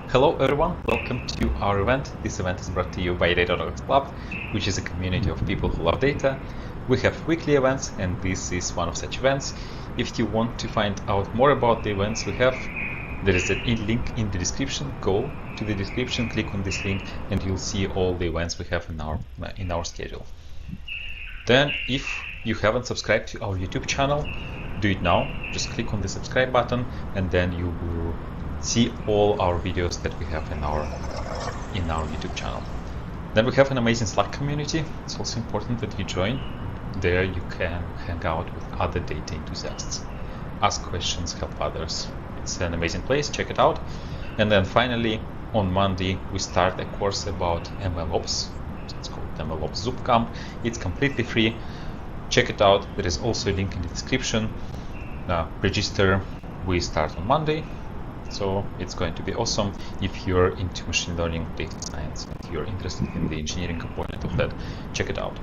Hello everyone, welcome to our event. This event is brought to you by Data Club, which is a community of people who love data. We have weekly events and this is one of such events. If you want to find out more about the events we have, there is a link in the description. Go to the description, click on this link and you'll see all the events we have in our schedule. Then if you haven't subscribed to our YouTube channel, do it now. Just click on the subscribe button and then you will see all our videos that we have in our YouTube channel. Then we have an amazing Slack community. It's also important that you join. There you can hang out with other data enthusiasts, ask questions, help others. It's an amazing place, check it out. And then finally, on Monday, we start a course about MLOps. It's called MLOps Webcam. It's completely free. Check it out. There is also a link in the description. Register. We start on Monday. So it's going to be awesome. If you're into machine learning, data science, if you're interested in the engineering component of that, check it out.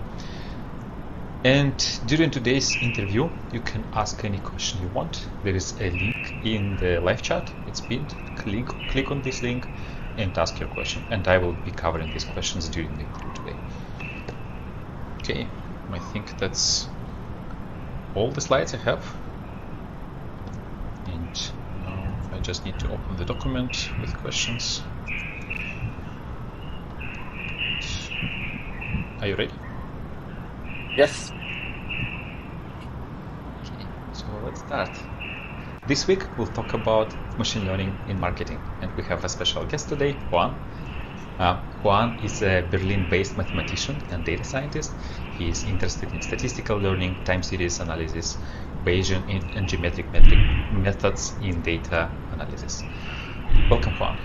And during today's interview, you can ask any question you want. There is a link in the live chat. It's pinned. Click on this link and ask your question. And I will be covering these questions during the interview today. Okay, I think that's all the slides I have. And I just need to open the document with questions. Are you ready? Yes. Okay, so let's start. This week we'll talk about machine learning in marketing, and we have a special guest today, Juan. Juan is a Berlin-based mathematician and data scientist. He is interested in statistical learning, time series analysis, Bayesian and geometric methods in data analysis. Welcome, Juan.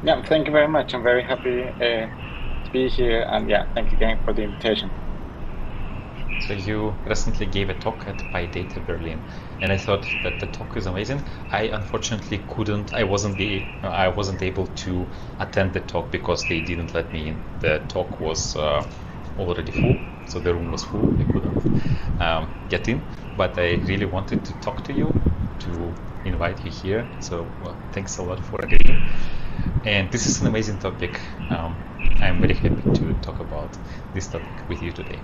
Yeah, thank you very much. I'm very happy to be here, and thank you again for the invitation. So you recently gave a talk at PyData Berlin, and I thought that the talk is amazing. I unfortunately couldn't. I wasn't able to attend the talk because they didn't let me in. The talk was already full, so the room was full. I couldn't get in. But I really wanted to talk to you, to invite you here. So thanks a lot for agreeing. And this is an amazing topic. I'm very happy to talk about this topic with you today.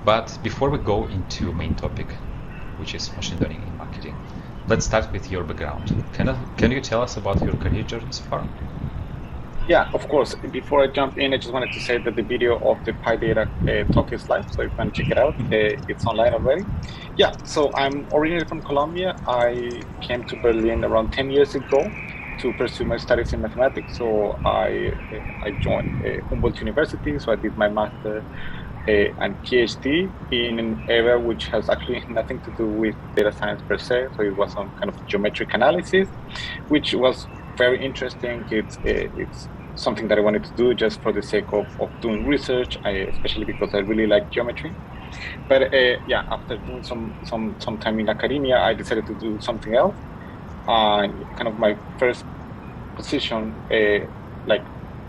But before we go into main topic, which is machine learning in marketing, let's start with your background. Can you tell us about your career journey so far? Yeah, of course. Before I jump in, I just wanted to say that the video of the PyData talk is live, so if you want to check it out, it's online already. Yeah, so I'm originally from Colombia. I came to Berlin around 10 years ago to pursue my studies in mathematics. So I joined Humboldt University, so I did my master and PhD in an area which has actually nothing to do with data science per se. So it was some kind of geometric analysis, which was very interesting. It's something that I wanted to do just for the sake of doing research, especially because I really like geometry. But after doing some time in academia, I decided to do something else. Kind of my first position,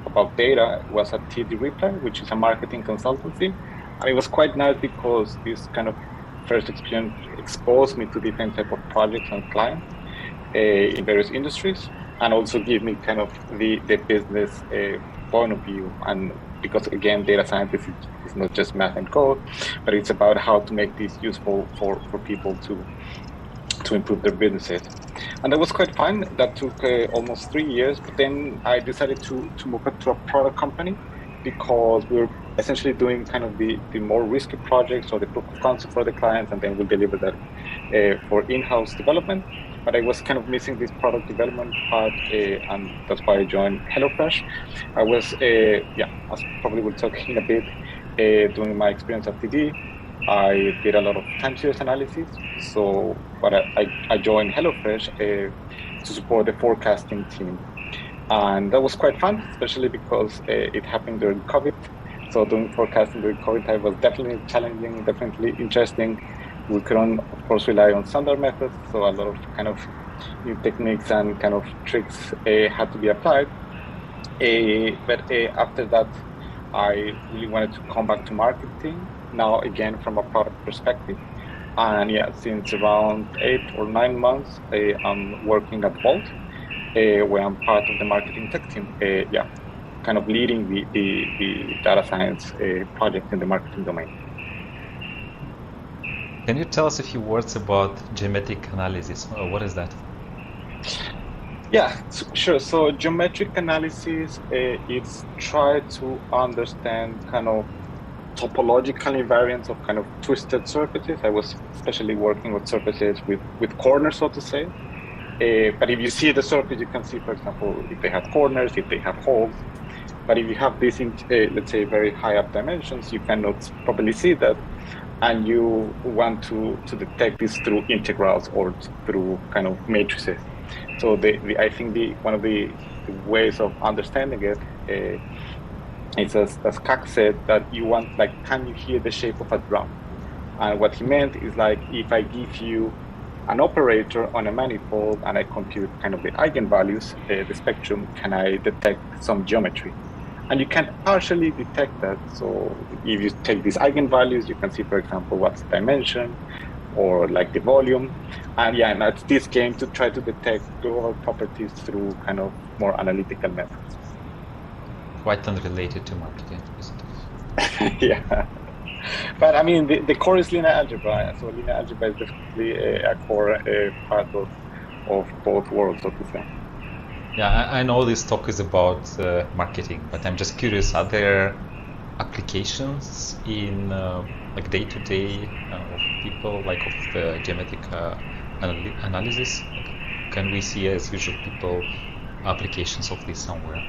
about data, was at TD Reply, which is a marketing consultancy. And it was quite nice because this kind of first experience exposed me to different type of projects and clients in various industries, and also give me kind of the business point of view. And because again, data science is not just math and code, but it's about how to make this useful for people to improve their businesses. And that was quite fun. That took almost 3 years, but then I decided to move up to a product company because we were essentially doing kind of the more risky projects or the proof of concept for the clients, and then we'll deliver that for in-house development. But I was kind of missing this product development part, and that's why I joined HelloFresh. I was, as probably we'll talk in a bit, during my experience at TD, I did a lot of time series analysis. So, but I joined HelloFresh to support the forecasting team. And that was quite fun, especially because it happened during COVID. So doing forecasting during COVID time was definitely challenging, definitely interesting. We couldn't, of course, rely on standard methods. So a lot of kind of new techniques and kind of tricks had to be applied. But after that, I really wanted to come back to marketing, now again from a product perspective. And since around 8 or 9 months, I'm working at Volt. where I'm part of the marketing tech team. Kind of leading the data science project in the marketing domain. Can you tell us a few words about geometric analysis? What is that? Yeah, sure. So geometric analysis is try to understand kind of topological invariants of kind of twisted surfaces. I was especially working with surfaces with corners, so to say. But if you see the surface, you can see, for example, if they have corners, if they have holes. But if you have this, let's say, very high up dimensions, you cannot properly see that. And you want to detect this through integrals or through kind of matrices. So I think one of the ways of understanding it is, as Kak said, that you want, like, can you hear the shape of a drum? And what he meant is, like, if I give you an operator on a manifold and I compute kind of the eigenvalues, the spectrum, can I detect some geometry? And you can partially detect that. So if you take these eigenvalues, you can see, for example, what's the dimension or like the volume. And that's this game to try to detect global properties through kind of more analytical methods. Quite unrelated to marketing, isn't it? Yeah. But I mean, the core is linear algebra. So linear algebra is definitely a core part of both worlds, so to say. Yeah, I know this talk is about marketing, but I'm just curious, are there applications in like day-to-day of people, like of the geometric analysis? Like, can we see, as usual, people applications of this somewhere?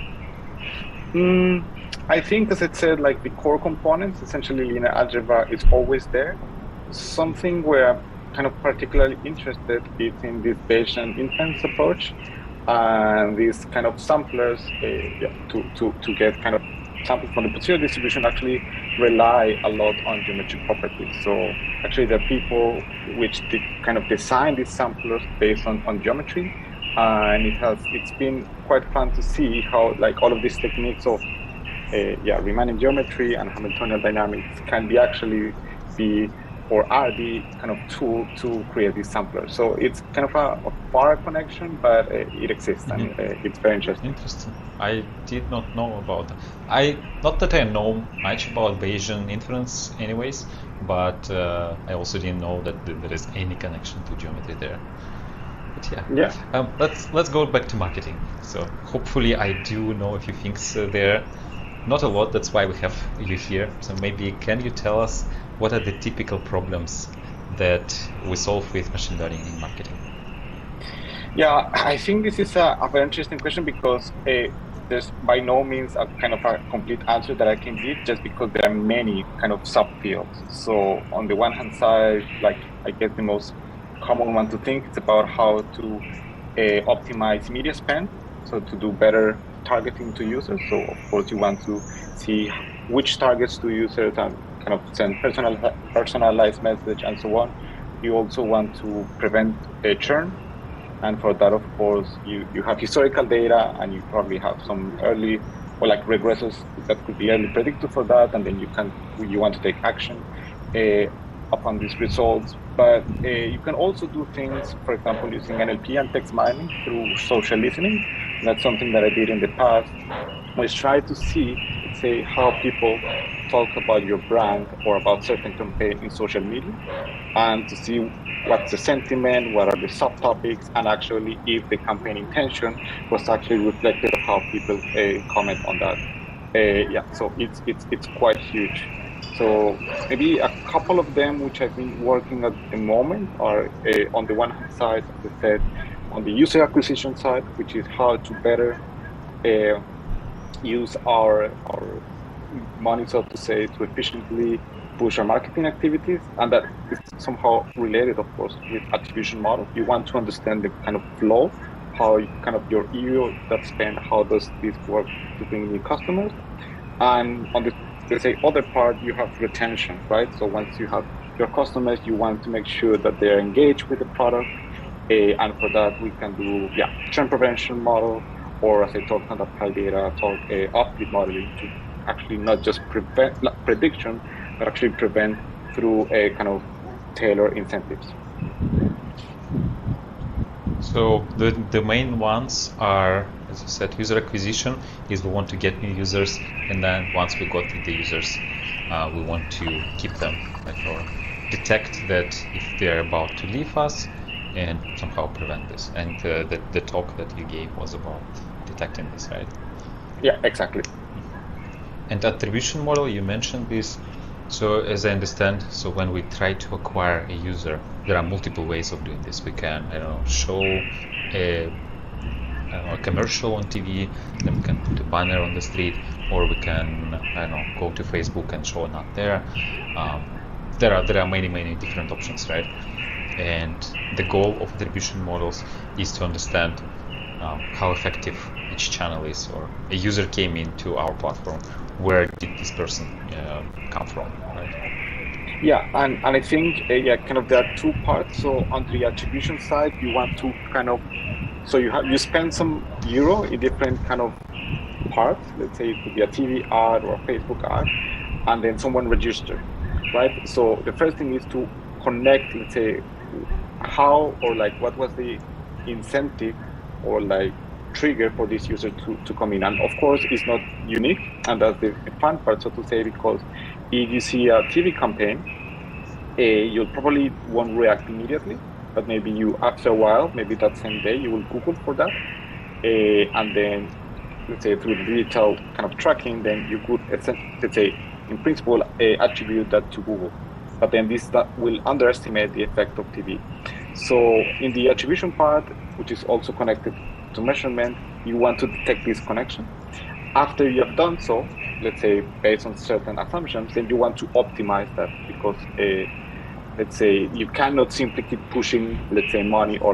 I think, as I said, like the core components, essentially linear algebra is always there. Something where I'm kind of particularly interested is in this Bayesian inference approach. And these kind of samplers to get kind of samples from the posterior distribution actually rely a lot on geometric properties. So actually there are people which kind of design these samplers based on geometry. And it's been quite fun to see how, like, all of these techniques of Riemannian geometry and Hamiltonian dynamics can be are the kind of tool to create these samplers. So it's kind of a far connection, but it exists, and it's very interesting. Interesting. I did not know about that. Not that I know much about Bayesian inference anyways, but I also didn't know that there is any connection to geometry there. But yeah. Let's go back to marketing. So hopefully I do know a few things there. Not a lot, that's why we have you here. So maybe can you tell us what are the typical problems that we solve with machine learning in marketing? Yeah, I think this is a very interesting question because there's by no means a kind of a complete answer that I can give, just because there are many kind of subfields. So on the one hand side, like, I guess the most common one to think is about how to optimize media spend, so to do better targeting to users. So of course you want to see which targets to users and kind of send personalized message and so on. You also want to prevent a churn, and for that, of course, you have historical data, and you probably have some early or like regressors that could be early predictive for that, and then you want to take action upon these results. But you can also do things, for example, using NLP and text mining through social listening. That's something that I did in the past. We try to see, say, how people talk about your brand or about certain campaign in social media, and to see what's the sentiment, what are the subtopics, and actually if the campaign intention was actually reflected of how people comment on that. So it's quite huge. So maybe a couple of them which I've been working at the moment are on the one hand side, as I said, on the user acquisition side, which is how to better use our money, so to say, to efficiently push our marketing activities. And that is somehow related, of course, with attribution model. You want to understand the kind of flow, how kind of your email that spend, how does this work to bring new customers. And on the, let's say, other part, you have retention, right? So once you have your customers, you want to make sure that they're engaged with the product. And for that, we can do churn prevention model, or as I talked on the Pi data, off-peak modeling to actually not just prevent prediction, but actually prevent through a kind of tailored incentives. So the main ones are, as you said, user acquisition is we want to get new users, and then once we got the users, we want to keep them, or detect that if they're about to leave us, and somehow prevent this. And the talk that you gave was about detecting this, right? Yeah, exactly. And attribution model, you mentioned this. So as I understand, so when we try to acquire a user, there are multiple ways of doing this. We can, show a commercial on TV, then we can put a banner on the street, or we can, go to Facebook and show an ad there. There are many different options, right? And the goal of attribution models is to understand how effective each channel is, or a user came into our platform, where did this person come from, right? Yeah, and I think kind of there are two parts. So on the attribution side, you want to so you spend some euro in different kind of parts. Let's say it could be a TV ad or a Facebook ad, and then someone register, right? So the first thing is to connect, let's say, how or what was the incentive or trigger for this user to come in. And of course, it's not unique, and that's the fun part, so to say, because if you see a TV campaign, you'll probably won't react immediately, but maybe you, after a while, maybe that same day, you will Google for that, and then, let's say, through the digital kind of tracking, then you could, let's say, in principle, attribute that to Google. But then that will underestimate the effect of TV. So in the attribution part, which is also connected to measurement, you want to detect this connection. After you have done so, let's say based on certain assumptions, then you want to optimize that, because let's say you cannot simply keep pushing, let's say, money or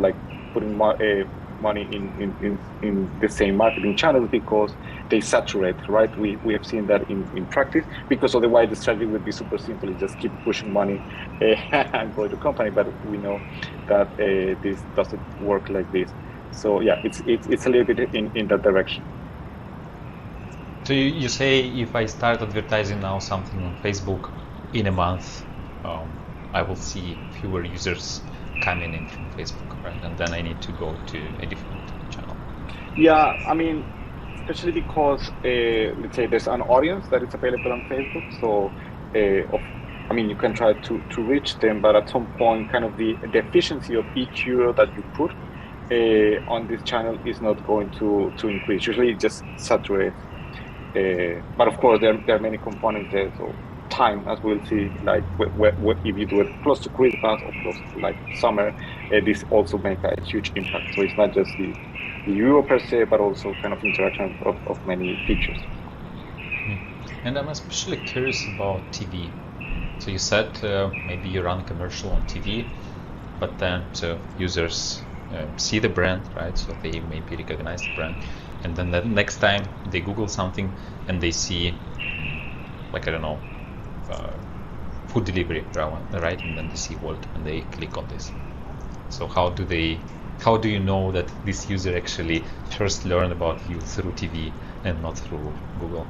putting money in the same marketing channels, because they saturate, right? We have seen that in practice, because otherwise the strategy would be super simple, you just keep pushing money and grow the company, but we know that this doesn't work like this. So yeah, it's a little bit in that direction. So you say if I start advertising now something on Facebook, in a month, I will see fewer users coming in from Facebook, right? And then I need to go to a different channel. Yeah, I mean, especially because let's say there's an audience that is available on Facebook. So I mean, you can try to reach them, but at some point, kind of the efficiency of each euro that you put on this channel is not going to increase. Usually it just saturates. But of course, there are many components there. So time, as we'll see, if you do it close to Christmas or close to summer, this also makes a huge impact. So it's not just the euro per se, but also kind of interaction of many features. And I'm especially curious about TV. So you said maybe you run a commercial on TV, but then users see the brand, right? So they maybe recognize the brand, and then the next time they Google something and they see, food delivery, right? And then they see Wolt and they click on this. So how do you know that this user actually first learned about you through TV and not through Google?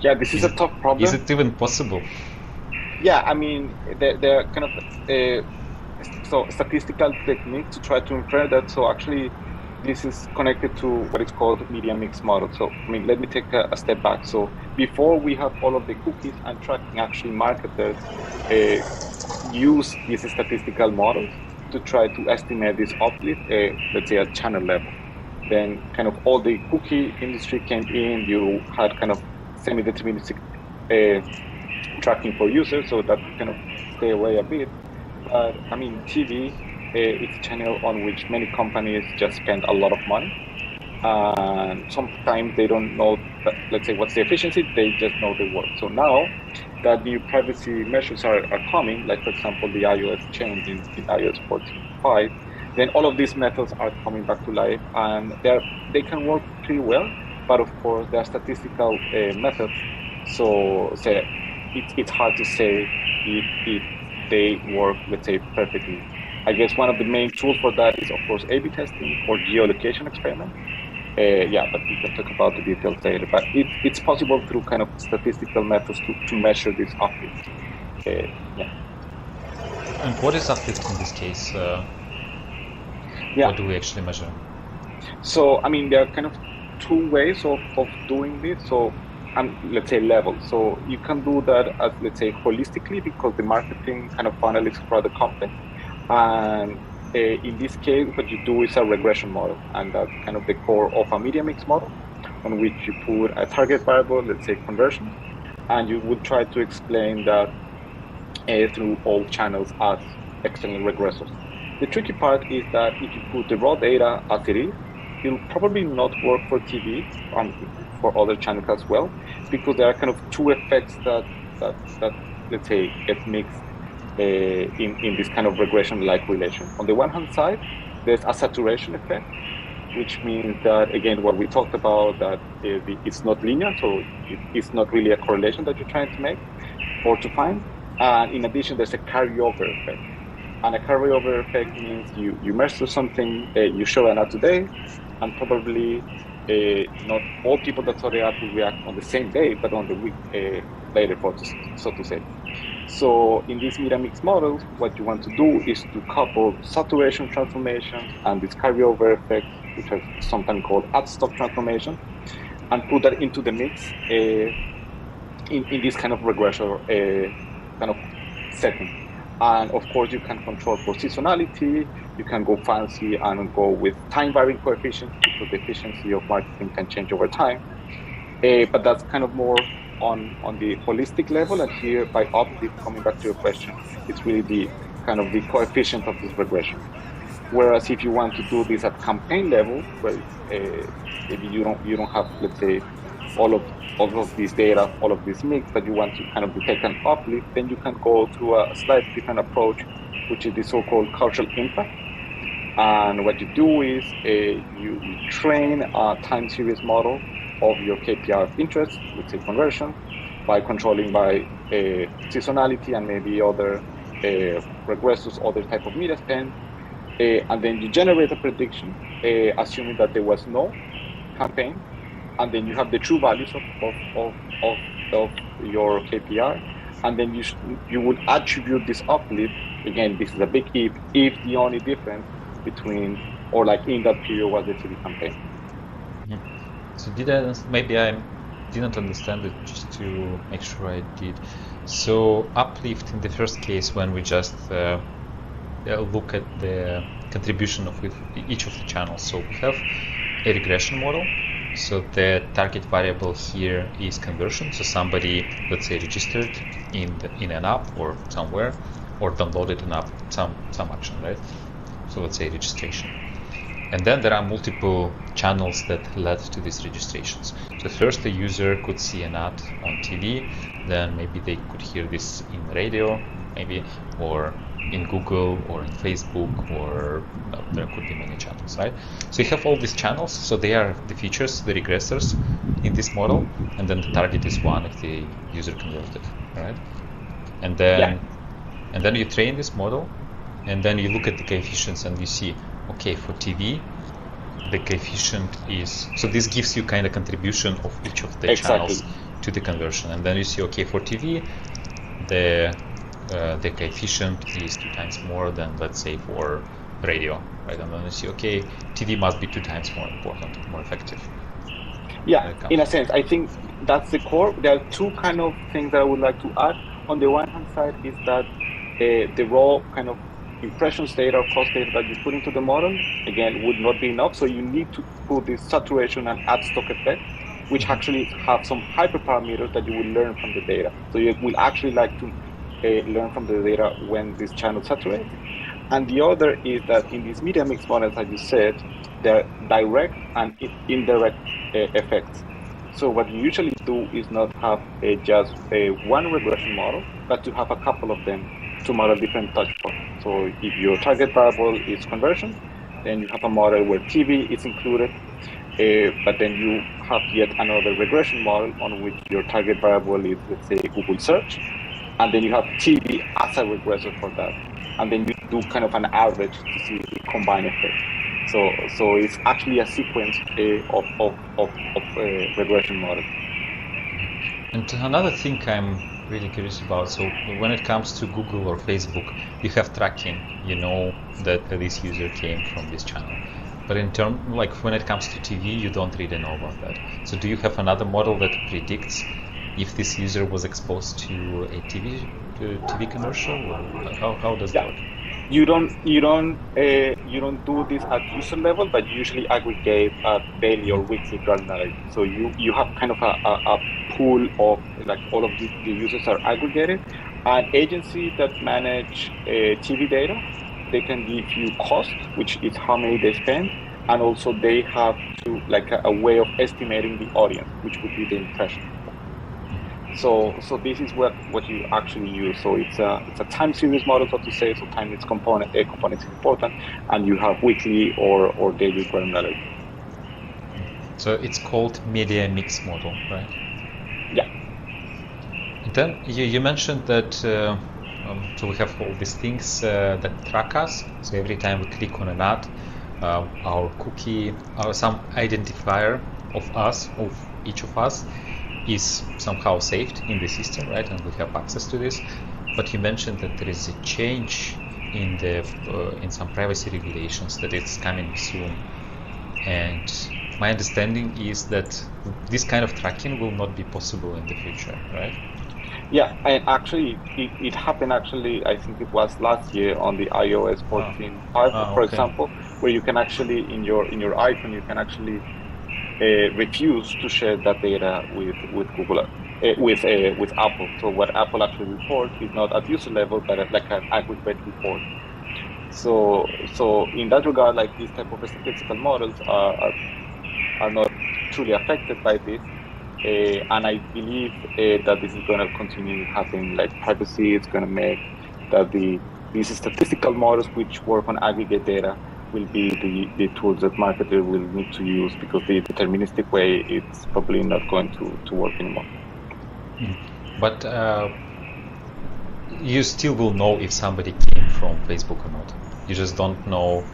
Yeah, this is a tough problem. Is it even possible? Yeah, I mean, there are kind of statistical technique to try to infer that. So actually, this is connected to what is called media mix model. So, I mean, let me take a step back. So before we have all of the cookies and tracking, actually marketers use these statistical models to try to estimate this uplift, let's say at channel level. Then kind of all the cookie industry came in, you had kind of semi-deterministic tracking for users, so that kind of stay away a bit. But I mean, TV, it's a channel on which many companies just spend a lot of money. And sometimes they don't know, let's say, what's the efficiency, they just know the work. So now that new privacy measures are coming, like for example, the iOS change in iOS 14.5, then all of these methods are coming back to life, and they can work pretty well, but of course there are statistical methods, so it's hard to say if they work, let's say, perfectly. I guess one of the main tools for that is, of course, A/B testing or geolocation experiment. But we can talk about the details later. But it's possible through kind of statistical methods to measure this uplift. And what is uplift in this case? Yeah. What do we actually measure? So, I mean, there are kind of two ways of doing this. So, let's say level. So you can do that as, let's say, holistically, because the marketing kind of funnel is rather complex. And in this case, what you do is a regression model, and that's kind of the core of a media mix model, on which you put a target variable, let's say conversion, and you would try to explain that through all channels as external regressors. The tricky part is that if you put the raw data as it is, it'll probably not work for TV and for other channels as well, because there are kind of two effects that let's say get mixed in this kind of regression-like relation. On the one hand side, there's a saturation effect, which means that, again, what we talked about, that it's not linear, so it's not really a correlation that you're trying to make or to find. And in addition, there's a carryover effect. And a carryover effect means you measure something, you show an ad today, and probably not all people that saw the ad will react on the same day, but on the week later, so to say. So in these media mix models, what you want to do is to couple saturation transformation and this carryover effect, which is sometimes called ad stock transformation, and put that into the mix in this kind of regression kind of setting. And of course, you can control for seasonality. You can go fancy and go with time varying coefficients, because the efficiency of marketing can change over time. But that's kind of more on the holistic level. And here, by uplift, coming back to your question, it's really the kind of the coefficient of this regression. Whereas if you want to do this at campaign level, where maybe you don't have, let's say, all of this data, all of this mix, but you want to kind of detect an uplift, then you can go through a slightly different approach, which is the so-called causal impact. And what you do is you train a time series model of your KPI of interest, let's say conversion, by controlling by seasonality and maybe other regressors, other type of media spend. And then you generate a prediction, assuming that there was no campaign, and then you have the true values of your KPI, and then you would attribute this uplift. Again, this is a big if the only difference between, or like in that period, was the TV campaign. So maybe I didn't understand it, just to make sure I did. So uplift in the first case, when we just look at the contribution of each of the channels. So we have a regression model. So the target variable here is conversion. So somebody, let's say, registered in an app or somewhere, or downloaded an app, some action, right? So let's say registration. And then there are multiple channels that led to these registrations. So first the user could see an ad on TV, then maybe they could hear this in radio, maybe, or in Google, or in Facebook, or there could be many channels, right? So you have all these channels, so they are the features, the regressors in this model, and then the target is one if the user converted, right? And then you train this model, and then you look at the coefficients and you see, okay, for TV, the coefficient is, so this gives you kind of contribution of each of the channels to the conversion. And then you see, okay, for TV, the coefficient is 2 times more than, let's say, for radio, right? And then you see, okay, TV must be 2 times more important, more effective. Yeah, in a sense, I think that's the core. There are two kind of things that I would like to add. On the one hand side is that the raw kind of impressions data or cost data that you put into the model, again, would not be enough. So you need to put this saturation and ad stock effect, which actually have some hyperparameters that you will learn from the data. So you will actually like to learn from the data when this channel saturates. And the other is that in these media mix models, as you said, there are direct and indirect effects. So what you usually do is not have just one regression model, but to have a couple of them to model different touch points. So if your target variable is conversion, then you have a model where TV is included, but then you have yet another regression model on which your target variable is, let's say, Google search, and then you have TV as a regressor for that, and then you do kind of an average to see the combined effect. So it's actually a sequence of regression models. And another thing I'm really curious about. So when it comes to Google or Facebook, you have tracking. You know that this user came from this channel. But in terms, like when it comes to TV, you don't really know about that. So do you have another model that predicts if this user was exposed to a TV commercial, or how does that work? You don't do this at user level, but usually aggregate at daily or weekly granularity. So you have kind of a pool of like all of the users are aggregated. An agency that manage TV data, they can give you cost, which is how many they spend, and also they have to like a way of estimating the audience, which would be the impression. So this is what you actually use. So it's a time series model, so to say. So time is component is important, and you have weekly or daily granularity. So it's called media mix model, right? Yeah. And then you mentioned that so we have all these things that track us. So every time we click on an ad, our cookie, some identifier of us, of each of us, is somehow saved in the system, right? And we have access to this. But you mentioned that there is a change in the in some privacy regulations that it's coming soon. And my understanding is that this kind of tracking will not be possible in the future, right? Yeah, and actually, it happened. Actually, I think it was last year on the iOS 14.5, for example, where you can actually in your iPhone you can actually refuse to share that data with Google, with Apple. So what Apple actually reports is not at user level, but at like an aggregate report. So in that regard, like these type of statistical models are not truly affected by this. And I believe that this is going to continue happening. Like privacy is going to make that these statistical models which work on aggregate data will be the tools that marketers will need to use, because the deterministic way it's probably not going to work anymore. But you still will know if somebody came from Facebook or not. You just don't know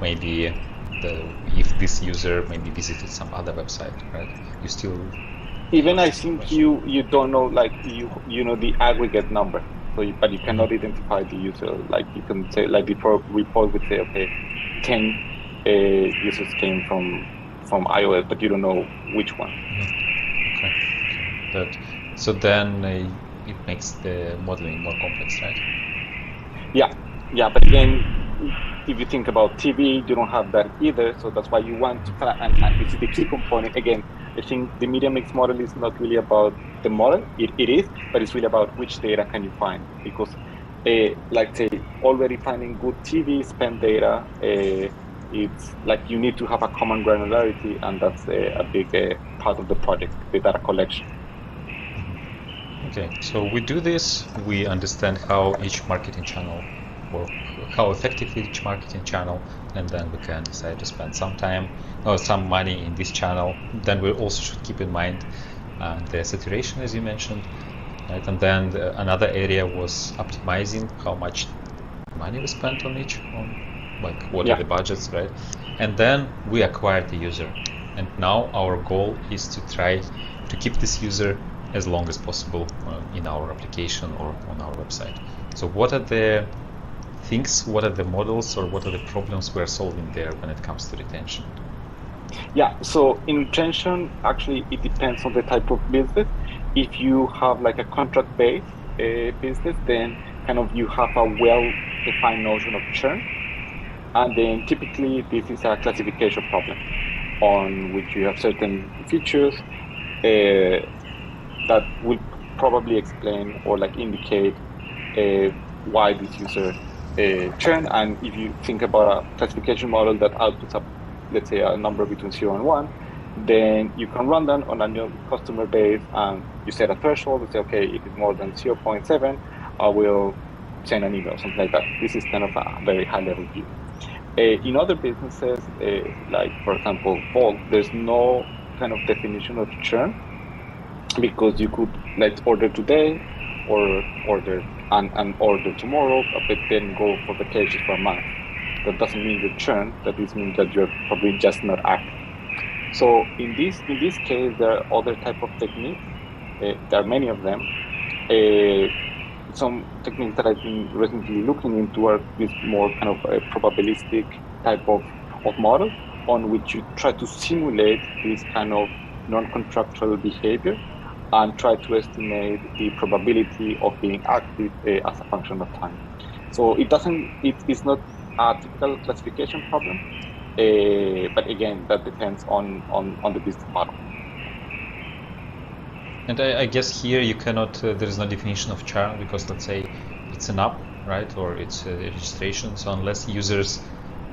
maybe if this user maybe visited some other website, right? You still even I think you don't know, like you know the aggregate number, so but you cannot identify the user. Like you can say, like before report would say, okay, 10 users came from iOS, but you don't know which one. Okay. So then it makes the modeling more complex, right? Yeah, but again, if you think about TV, you don't have that either, so that's why you want to, and this is the key component. Again, I think the media mix model is not really about the model, it is, but it's really about which data can you find, because like say, already finding good TV spend data, it's like you need to have a common granularity, and that's a big part of the project, the data collection. Okay, so we do this, we understand how each marketing channel works, how effective each marketing channel, and then we can decide to spend some time or some money in this channel. Then we also should keep in mind the saturation, as you mentioned, right? And then another area was optimizing how much money we spent on each one, like what are the budgets, right? And then we acquired the user, and now our goal is to try to keep this user as long as possible in our application or on our website. So what are the things, what are the models, or what are the problems we're solving there when it comes to retention? Yeah, so in retention, actually it depends on the type of business. If you have like a contract-based business, then kind of you have a well-defined notion of churn, and then typically this is a classification problem on which you have certain features that will probably explain or like indicate why this user churn. And if you think about a classification model that outputs up, let's say, a number between 0 and 1, then you can run that on a new customer base, and you set a threshold and say, okay, if it's more than 0.7, I will send an email, something like that. This is kind of a very high level view. In other businesses, like for example, bulk, there's no kind of definition of churn, because you could like order today or order and order tomorrow, but then go for vacation for a month. That doesn't mean you churn. That means that you're probably just not active. So in this case, there are other type of techniques. There are many of them, Some techniques that I've been recently looking into are this more kind of a probabilistic type of model on which you try to simulate this kind of non-contractual behavior and try to estimate the probability of being active as a function of time. So it's not a typical classification problem, but again, that depends on the business model. And I guess here you cannot, there is no definition of churn because let's say it's an app, right? Or it's a registration. So unless a user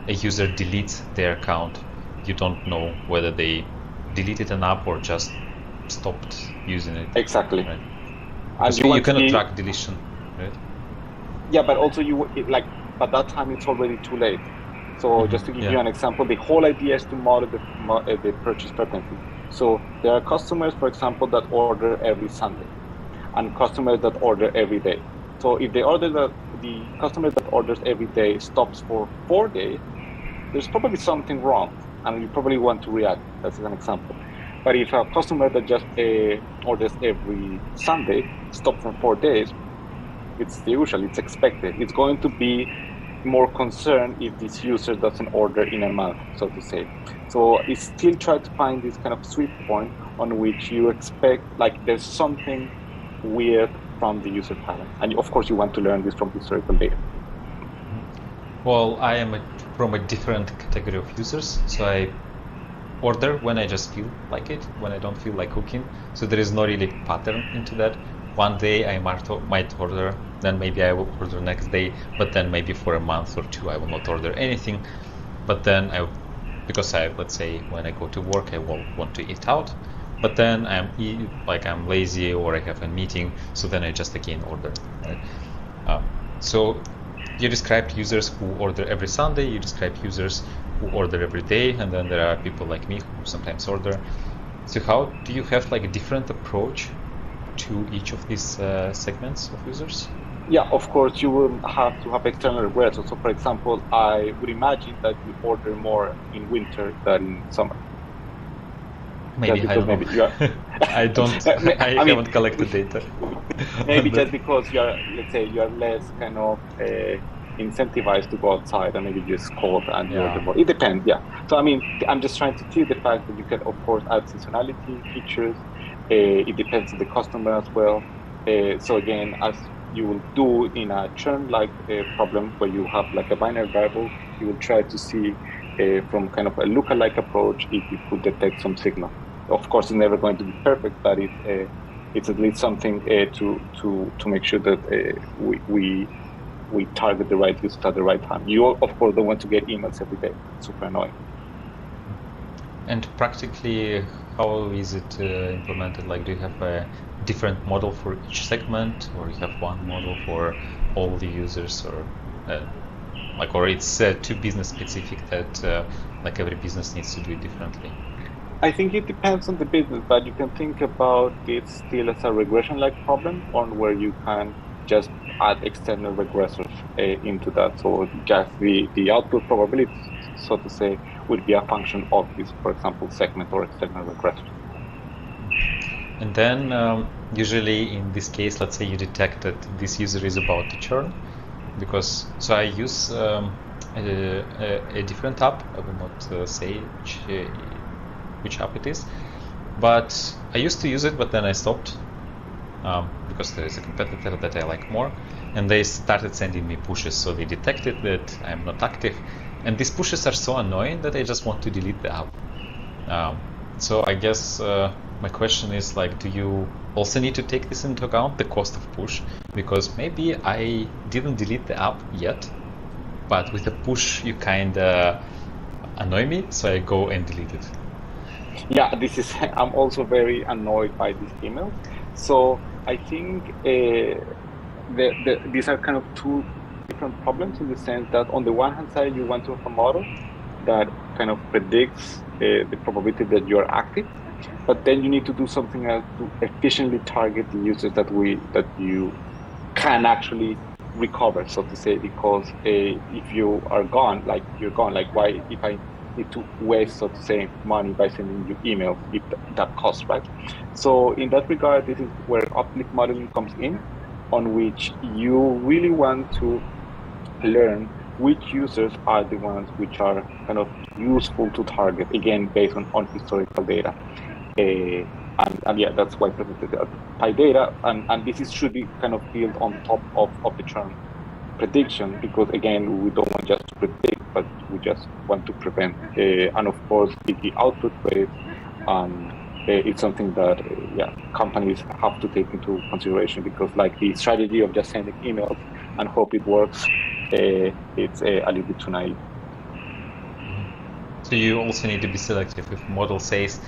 deletes their account, you don't know whether they deleted an app or just stopped using it. Exactly. Right? And you cannot track deletion, right? Yeah, but also by that time it's already too late. So just to give you an example, the whole idea is to model the purchase frequency. So there are customers, for example, that order every Sunday, and customers that order every day. So if the customer that orders every day stops for 4 days, there's probably something wrong, and you probably want to react. That's an example. But if a customer that just orders every Sunday stops for 4 days, it's the usual, it's expected. It's going to be more concerned if this user doesn't order in a month, so to say. So it's still try to find this kind of sweet point on which you expect, like there's something weird from the user pattern. And of course you want to learn this from historical data. Well, I am from a different category of users. So I order when I just feel like it, when I don't feel like cooking. So there is no really pattern into that. One day I might order, then maybe I will order next day, but then maybe for a month or two I will not order anything. But then let's say when I go to work I will want to eat out, but then I'm lazy or I have a meeting, so then I just again order. Right? So you described users who order every Sunday, you described users who order every day, and then there are people like me who sometimes order. So how do you have like a different approach to each of these segments of users? Yeah, of course, you will have to have external regrets. So, for example, I would imagine that you order more in winter than in summer. Maybe, I don't know. I don't. I haven't collected data. Maybe just because you are less kind of incentivized to go outside, and maybe just cold and you order more. It depends, yeah. So I mean, I'm just trying to tell the fact that you can, of course, add seasonality features. It depends on the customer as well. So again, as you will do in a churn-like problem where you have like a binary variable, you will try to see from kind of a lookalike approach if you could detect some signal. Of course, it's never going to be perfect, but it's at least something to make sure that we target the right user at the right time. You of course don't want to get emails every day. It's super annoying. And practically, how is it implemented? Like, do you have a different model for each segment, or you have one model for all the users, or it's too business specific that like every business needs to do it differently? I think it depends on the business, but you can think about it still as a regression-like problem, on where you can just add external regressors into that. So just the output probability, so to say, would be a function of this, for example, segment or external regressor. And then usually in this case, let's say you detect that this user is about to churn, so I use a different app. I will not say which app it is, but I used to use it, but then I stopped because there is a competitor that I like more, and they started sending me pushes. So they detected that I'm not active, and these pushes are so annoying that I just want to delete the app. So I guess my question is, like, do you also need to take this into account, the cost of push? Because maybe I didn't delete the app yet, but with a push you kind of annoy me, so I go and delete it. Yeah, I'm also very annoyed by these emails. So I think these are kind of two different problems, in the sense that on the one hand side, you want to have a model that kind of predicts the probability that you're active, but then you need to do something else to efficiently target the users that you can actually recover, so to say, because if you are gone, like you're gone, like why, if I need to waste, so to say, money by sending you emails if that costs, right? So in that regard, this is where uplift modeling comes in, on which you really want to learn which users are the ones which are kind of useful to target, again, based on historical data. And yeah, that's why I presented the Pi data, and this should be kind of built on top of the term prediction, because again, we don't want just to predict, but we just want to prevent. And of course, the output rate, it's something that companies have to take into consideration, because like the strategy of just sending emails and hope it works, it's a little bit too naive. So you also need to be selective. If model says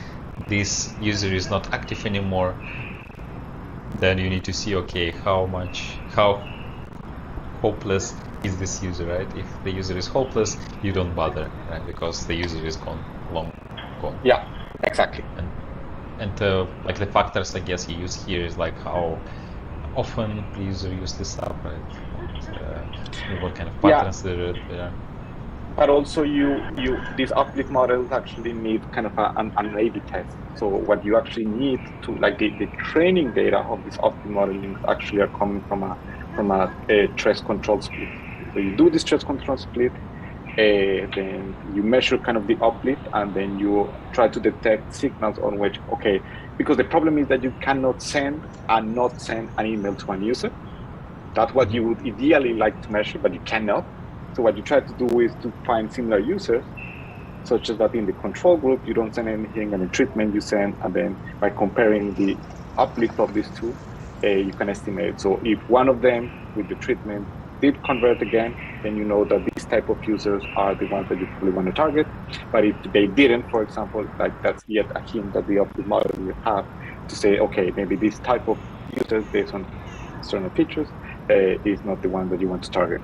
this user is not active anymore, then you need to see, okay, how hopeless is this user, right? If the user is hopeless, you don't bother, right? Because the user is long gone. Yeah, exactly. And like the factors, I guess, you use here is like how often the user uses this app, right? And, what kind of patterns there are. But also, these uplift models actually need kind of an A/B test. So what you actually need to, like the training data of this uplift modeling actually are coming from a trace control split. So you do this trace control split, then you measure kind of the uplift, and then you try to detect signals on which, okay, because the problem is that you cannot send and not send an email to an user. That's what you would ideally like to measure, but you cannot. So what you try to do is to find similar users, such as that in the control group, you don't send anything, and in treatment you send, and then by comparing the uplift of these two, you can estimate. So if one of them with the treatment did convert again, then you know that these type of users are the ones that you probably want to target. But if they didn't, for example, like that's yet a hint that the uplift model will have to say, okay, maybe this type of users based on external features is not the one that you want to target.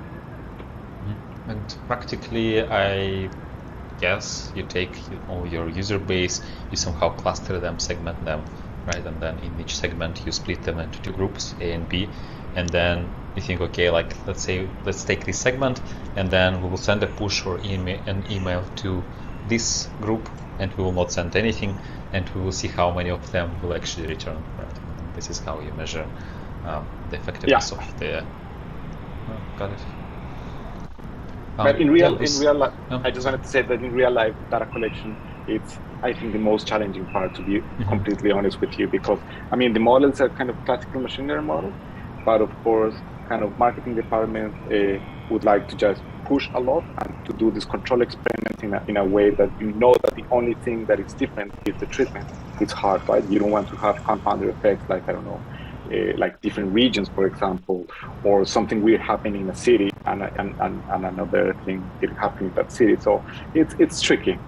And practically, I guess you take all your user base, you somehow cluster them, segment them, right? And then in each segment, you split them into two groups, A and B. And then you think, okay, like let's take this segment, and then we will send a push or an email to this group, and we will not send anything, and we will see how many of them will actually return, right? And this is how you measure the effectiveness of the. Oh, got it. But in real life, I just wanted to say that in real life, data collection, it's, I think, the most challenging part, to be completely honest with you, because, I mean, the models are kind of classical machine learning models, but of course, kind of marketing department would like to just push a lot and to do this control experiment in a way that you know that the only thing that is different is the treatment. It's hard, right? You don't want to have compounder effects like, I don't know, like different regions, for example, or something weird happening in a city and another thing didn't happen in that city. So it's tricky.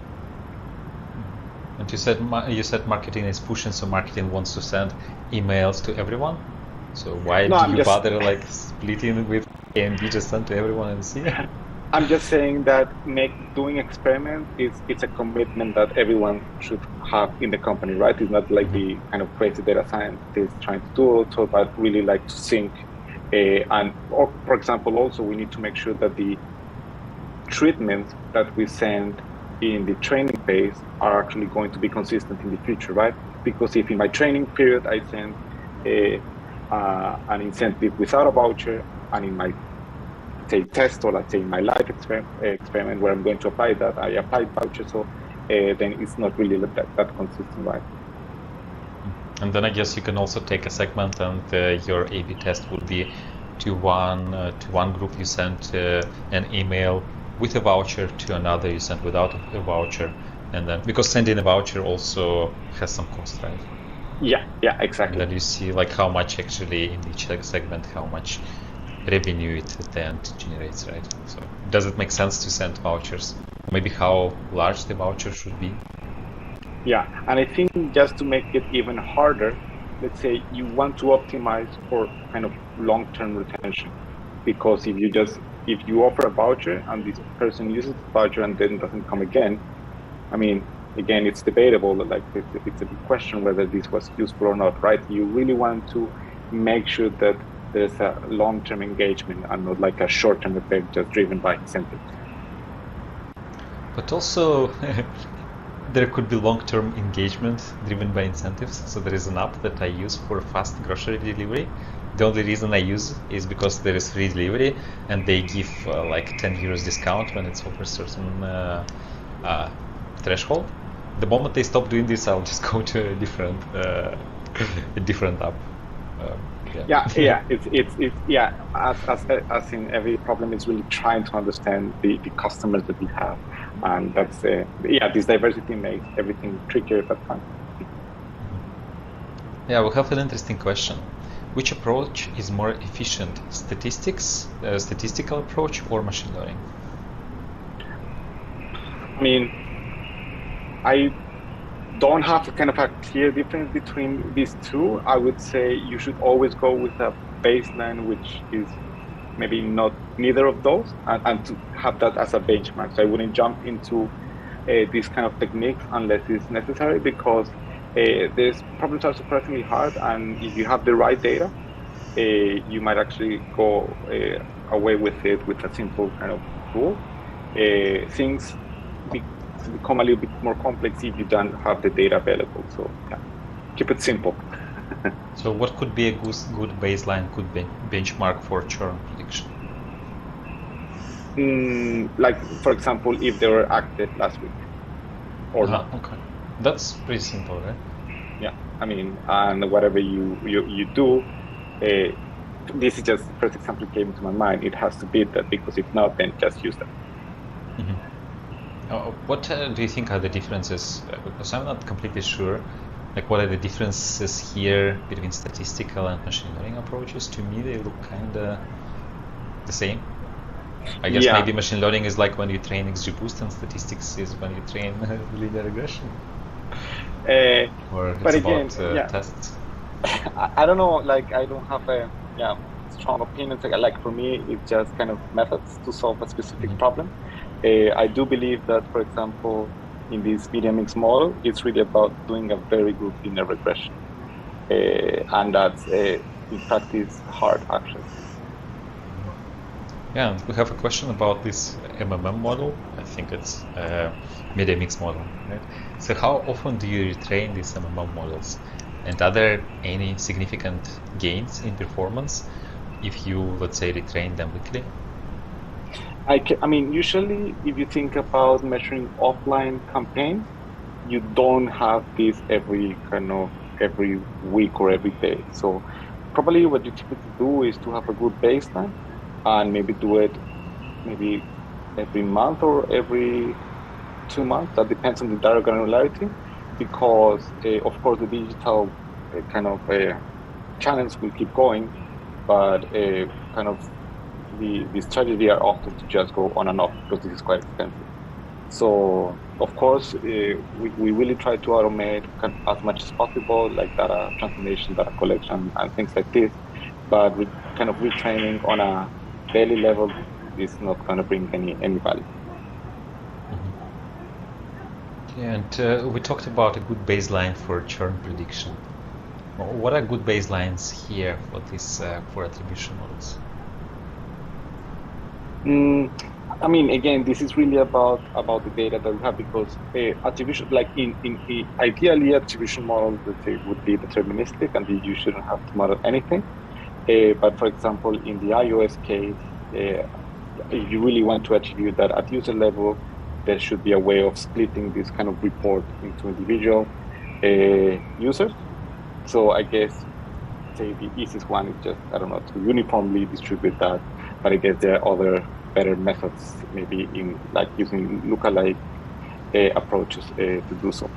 And you said marketing is pushing, so marketing wants to send emails to everyone. So why do you bother like splitting with A and B, just send to everyone and see? I'm just saying that doing experiments it's a commitment that everyone should have in the company, right? It's not like the kind of crazy data scientists trying to do it, but really like to sync. Or for example, also we need to make sure that the treatments that we send in the training phase are actually going to be consistent in the future, right? Because if in my training period I send an incentive without a voucher, and in my test, or let's say in my live experiment where I'm going to apply that, I applied voucher, so then it's not really that consistent, right? And then I guess you can also take a segment, and your A/B test will be to one group you send an email with a voucher, to another you send without a voucher, and then because sending a voucher also has some cost, right? Yeah, exactly. And then you see like how much actually in each segment, how much revenue it then generates, right? So does it make sense to send vouchers? Maybe how large the voucher should be? Yeah, and I think just to make it even harder, let's say you want to optimize for kind of long-term retention, because if you offer a voucher and this person uses the voucher and then doesn't come again, I mean, again, it's debatable, like it's a big question whether this was useful or not, right? You really want to make sure that there's a long-term engagement and not like a short-term effect just driven by incentives. But also, there could be long-term engagement driven by incentives. So there is an app that I use for fast grocery delivery. The only reason I use is because there is free delivery, and they give like 10 euros discount when it's over a certain threshold. The moment they stop doing this, I'll just go to a different app. As in every problem, is really trying to understand the customers that we have, and that's this diversity makes everything trickier but fun. Yeah, we have an interesting question. Which approach is more efficient, statistical approach or machine learning? I mean, I don't have kind of a clear difference between these two. I would say you should always go with a baseline which is maybe not neither of those, and to have that as a benchmark. So I wouldn't jump into these kind of techniques unless it's necessary, because these problems are surprisingly hard, and if you have the right data, you might actually go away with it with a simple kind of rule. Things become a little bit more complex if you don't have the data available. So yeah, keep it simple. So what could be a good baseline, good benchmark for churn prediction? Like, for example, if they were active last week or not. Okay, that's pretty simple, right? Yeah, I mean, and whatever you do, this is just first example came to my mind. It has to beat that, because if not, then just use that. Mm-hmm. What do you think are the differences? Because I'm not completely sure. Like, what are the differences here between statistical and machine learning approaches? To me, they look kind of the same. I guess maybe machine learning is like when you train XGBoost, and statistics is when you train linear regression. Or it's about tests. I don't know. Like, I don't have a strong opinion. Like, for me, it's just kind of methods to solve a specific problem. I do believe that, for example, in this media mix model, it's really about doing a very good linear regression, and that's in practice hard actually. Yeah, we have a question about this MMM model. I think it's media mix model, right? So how often do you retrain these MMM models, and are there any significant gains in performance if you, let's say, retrain them weekly? I mean, usually, if you think about measuring offline campaigns, you don't have this every week or every day. So probably what you typically do is to have a good baseline, and maybe do it maybe every month or every 2 months. That depends on the data granularity, because of course the digital channels will keep going, but the strategy are often to just go on and off, because this is quite expensive. So of course we really try to automate as much as possible, like data transformation, data collection, and things like this. But with kind of retraining on a daily level is not going to bring any value. Mm-hmm. Yeah, and we talked about a good baseline for churn prediction. What are good baselines here for this for attribution models? I mean, again, this is really about the data that we have, because attribution, like ideally, attribution models would be deterministic, and you shouldn't have to model anything. But for example, in the iOS case, if you really want to attribute that at user level, there should be a way of splitting this kind of report into individual users. So I guess, say the easiest one is just, I don't know, to uniformly distribute that. But I guess there are other better methods, maybe in like using lookalike approaches to do so.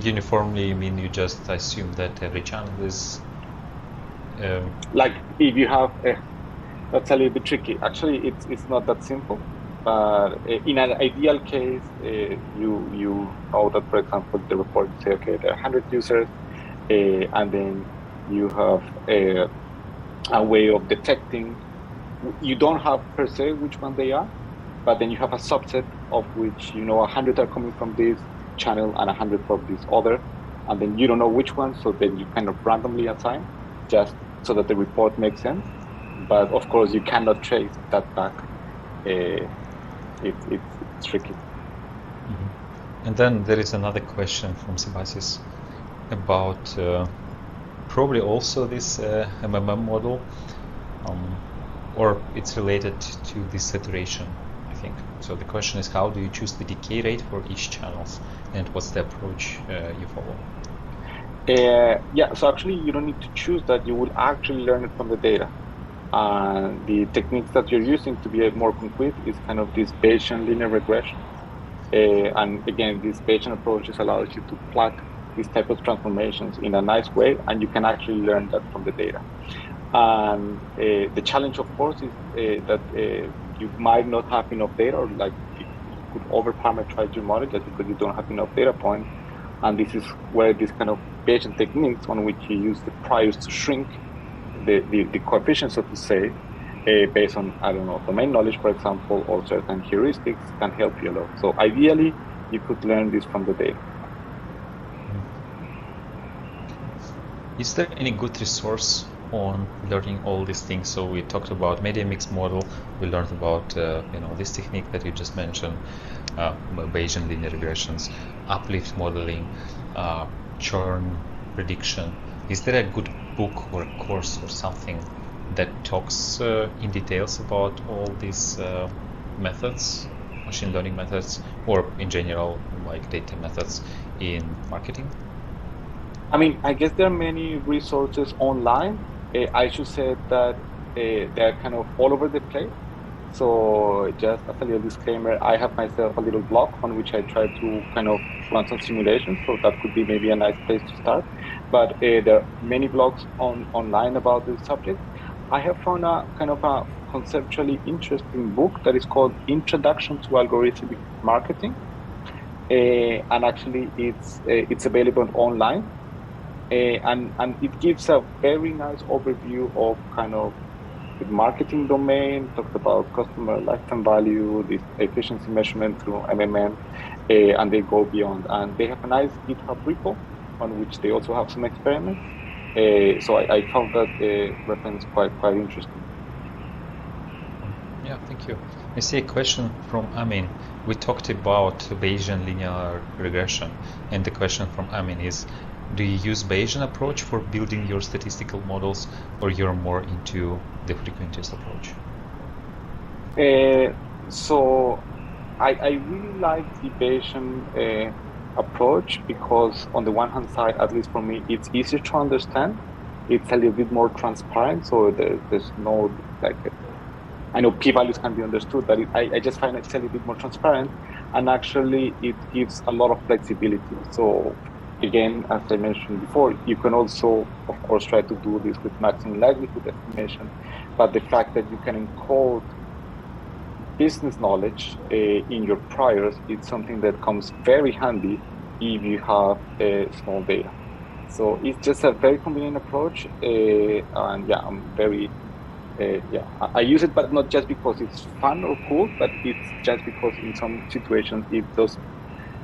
Uniformly, you mean you just assume that every channel is like if you have that's a little bit tricky. Actually, it's not that simple. But in an ideal case, you know that, for example, the report say, okay, there are 100 users, and then you have a way of detecting. You don't have per se which one they are, but then you have a subset of which 100 are coming from this channel and 100 from this other, and then you don't know which one, so then you kind of randomly assign, just so that the report makes sense. But of course, you cannot trace that back. It's it's tricky. And then there is another question from Sebastian about probably also this MMM model, or it's related to this saturation, I think. So the question is, how do you choose the decay rate for each channels, and what's the approach you follow? Yeah, so actually you don't need to choose that. You will actually learn it from the data. The techniques that you're using to be more concrete is kind of this Bayesian linear regression. And again, this Bayesian approaches allows you to plug these type of transformations in a nice way, and you can actually learn that from the data. And the challenge, of course, is that you might not have enough data, or like you could over-parameterize your model just because you don't have enough data points. And this is where this kind of Bayesian techniques, on which you use the priors to shrink the coefficients, so to say, based on, I don't know, domain knowledge, for example, or certain heuristics, can help you a lot. So ideally, you could learn this from the data. Is there any good resource on learning all these things? So we talked about media mix model. We learned about this technique that you just mentioned, Bayesian linear regressions, uplift modeling, churn prediction. Is there a good book or a course or something that talks in details about all these methods, machine learning methods, or in general, like data methods in marketing? I mean, I guess there are many resources online. I should say that they're kind of all over the place. So just as a little disclaimer, I have myself a little blog on which I try to kind of run some simulations. So that could be maybe a nice place to start. But there are many blogs online about this subject. I have found a kind of a conceptually interesting book that is called Introduction to Algorithmic Marketing. And actually it's available online. And it gives a very nice overview of kind of the marketing domain, talks about customer lifetime value, this efficiency measurement through MMM, and they go beyond. And they have a nice GitHub repo on which they also have some experiments. So I found that reference quite interesting. Yeah, thank you. I see a question from Amin. We talked about Bayesian linear regression, and the question from Amin is, do you use Bayesian approach for building your statistical models, or you're more into the frequentist approach? So I really like the Bayesian approach because on the one hand side, at least for me, it's easier to understand. It's a little bit more transparent, so there's no I know p-values can be understood, but I just find it's a little bit more transparent, and actually it gives a lot of flexibility. So again, as I mentioned before, you can also, of course, try to do this with maximum likelihood estimation, but the fact that you can encode business knowledge in your priors is something that comes very handy if you have small data. So it's just a very convenient approach, and yeah, I'm very, I use it, but not just because it's fun or cool, but it's just because in some situations it does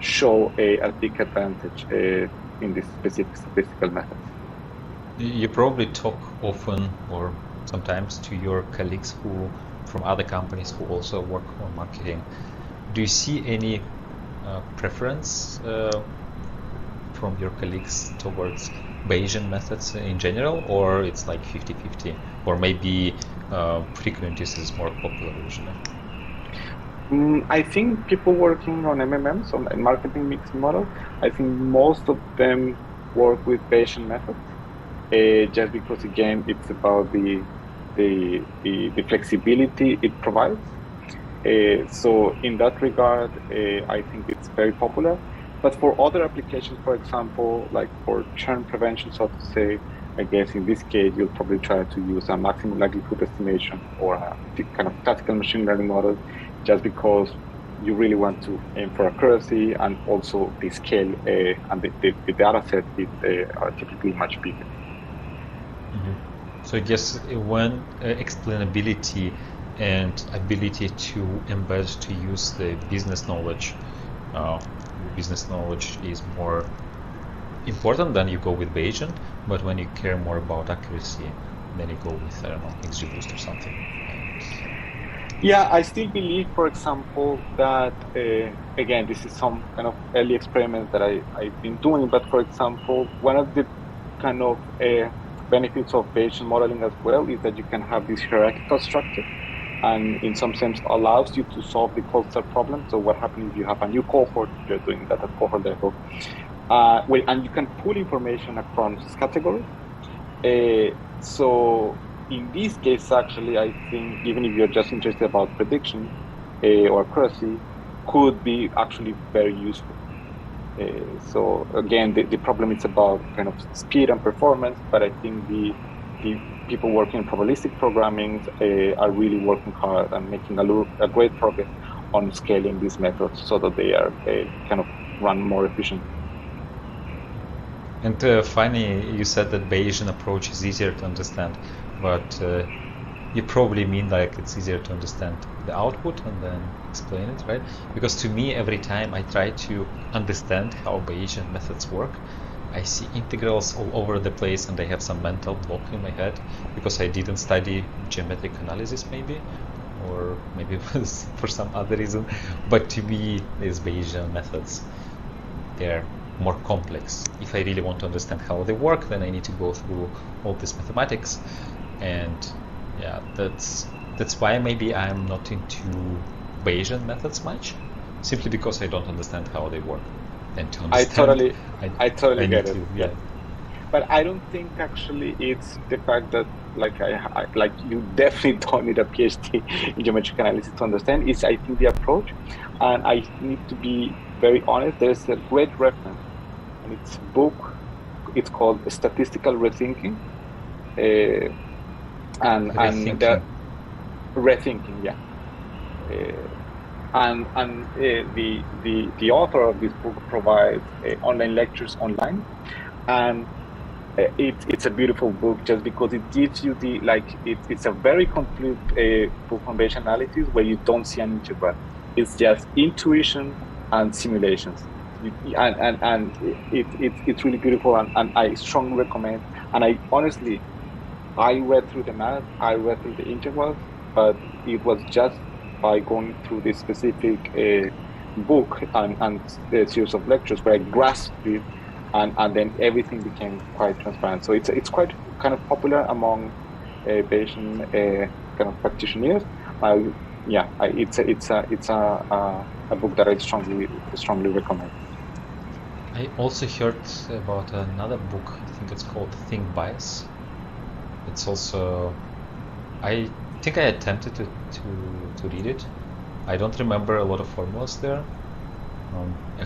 show a big advantage in this specific statistical method. You probably talk often or sometimes to your colleagues who from other companies who also work on marketing. Do you see any preference from your colleagues towards Bayesian methods in general, or it's like 50-50, or maybe frequentist is more popular usually? I think people working on MMMs, on marketing mix model, I think most of them work with Bayesian methods, just because again it's about the flexibility it provides. So in that regard, I think it's very popular. But for other applications, for example, like for churn prevention, so to say, I guess in this case you'll probably try to use a maximum likelihood estimation or a kind of classical machine learning model, just because you really want to aim for accuracy, and also the scale and the data set are typically much bigger. Mm-hmm. So I guess when explainability and ability to embed, to use the business knowledge is more important, then you go with Bayesian. But when you care more about accuracy, then you go with, I don't know, XGBoost or something. Yeah, I still believe, for example, that, again, this is some kind of early experiments that I've been doing, but for example, one of the kind of benefits of Bayesian modeling as well is that you can have this hierarchical structure, and in some sense allows you to solve the cluster problem. So what happens if you have a new cohort, you're doing that at cohort level, and you can pull information across categories. So in this case, actually, I think even if you're just interested about prediction or accuracy, could be actually very useful. So again, the problem is about kind of speed and performance, but I think the people working in probabilistic programming are really working hard and making a great progress on scaling these methods so that they are kind of run more efficient. And finally, you said that Bayesian approach is easier to understand, but you probably mean like it's easier to understand the output and then explain it, right? Because to me, every time I try to understand how Bayesian methods work, I see integrals all over the place and I have some mental block in my head because I didn't study geometric analysis maybe, or maybe it was for some other reason. But to me, these Bayesian methods, they're more complex. If I really want to understand how they work, then I need to go through all this mathematics, and yeah, that's why maybe I'm not into Bayesian methods much, simply because I don't understand how they work. And to understand, I totally get it. Yeah. But I don't think actually it's the fact that like you definitely don't need a PhD in geometric analysis to understand. It's I think the approach, and I need to be very honest. There's a great reference, and it's a book. It's called Statistical Rethinking, and the rethinking, yeah. And the author of this book provides online lectures online, and it's a beautiful book just because it gives you it's a very complete book on Bayesian analysis where you don't see an integral. It's just intuition and simulations, and it's really beautiful, and I strongly recommend. And I honestly, I read through the math, I read through the integrals, but it was just by going through this specific book and the series of lectures where I grasped it, and then everything became quite transparent. So it's quite kind of popular among Bayesian kind of practitioners. It's a book that I strongly recommend. I also heard about another book. I think it's called Think Bias. It's also, I think I attempted to read it. I don't remember a lot of formulas there.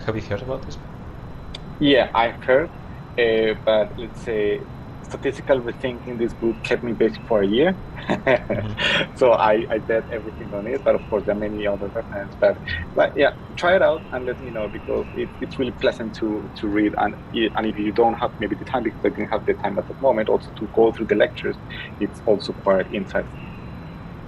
Have you heard about this? Yeah, I've heard, but let's say statistical rethinking this book kept me busy for a year. Mm-hmm. So I bet everything on it, but of course there are many other references. But yeah, try it out and let me know, because it's really pleasant to read, and if you don't have maybe the time, because I didn't have the time at the moment, also to go through the lectures, it's also quite insightful.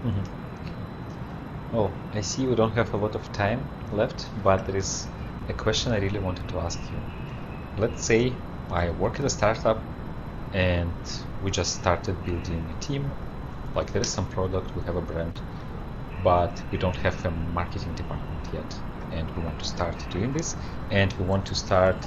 Mm-hmm. Well, I see we don't have a lot of time left, but there is a question I really wanted to ask you. Let's say I work at a startup and we just started building a team. Like there is some product, we have a brand, but we don't have a marketing department yet. And we want to start doing this. And we want to start,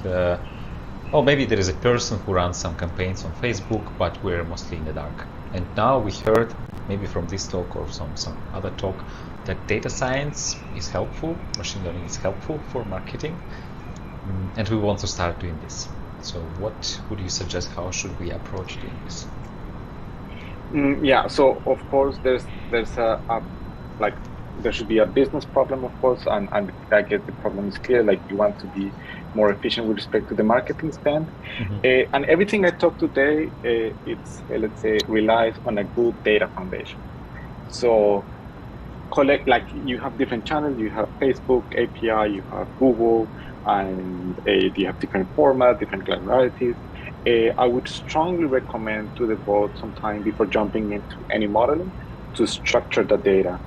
maybe there is a person who runs some campaigns on Facebook, but we're mostly in the dark. And now we heard, maybe from this talk or some other talk, that data science is helpful, machine learning is helpful for marketing, and we want to start doing this. So what would you suggest? How should we approach doing this? So of course there's there should be a business problem, of course, and I guess the problem is clear. Like you want to be more efficient with respect to the marketing spend, mm-hmm. And everything I talked today, it's let's say relies on a good data foundation. So you have different channels. You have Facebook API, you have Google, and you have different formats, different granularities. I would strongly recommend to devote some time before jumping into any modeling to structure the data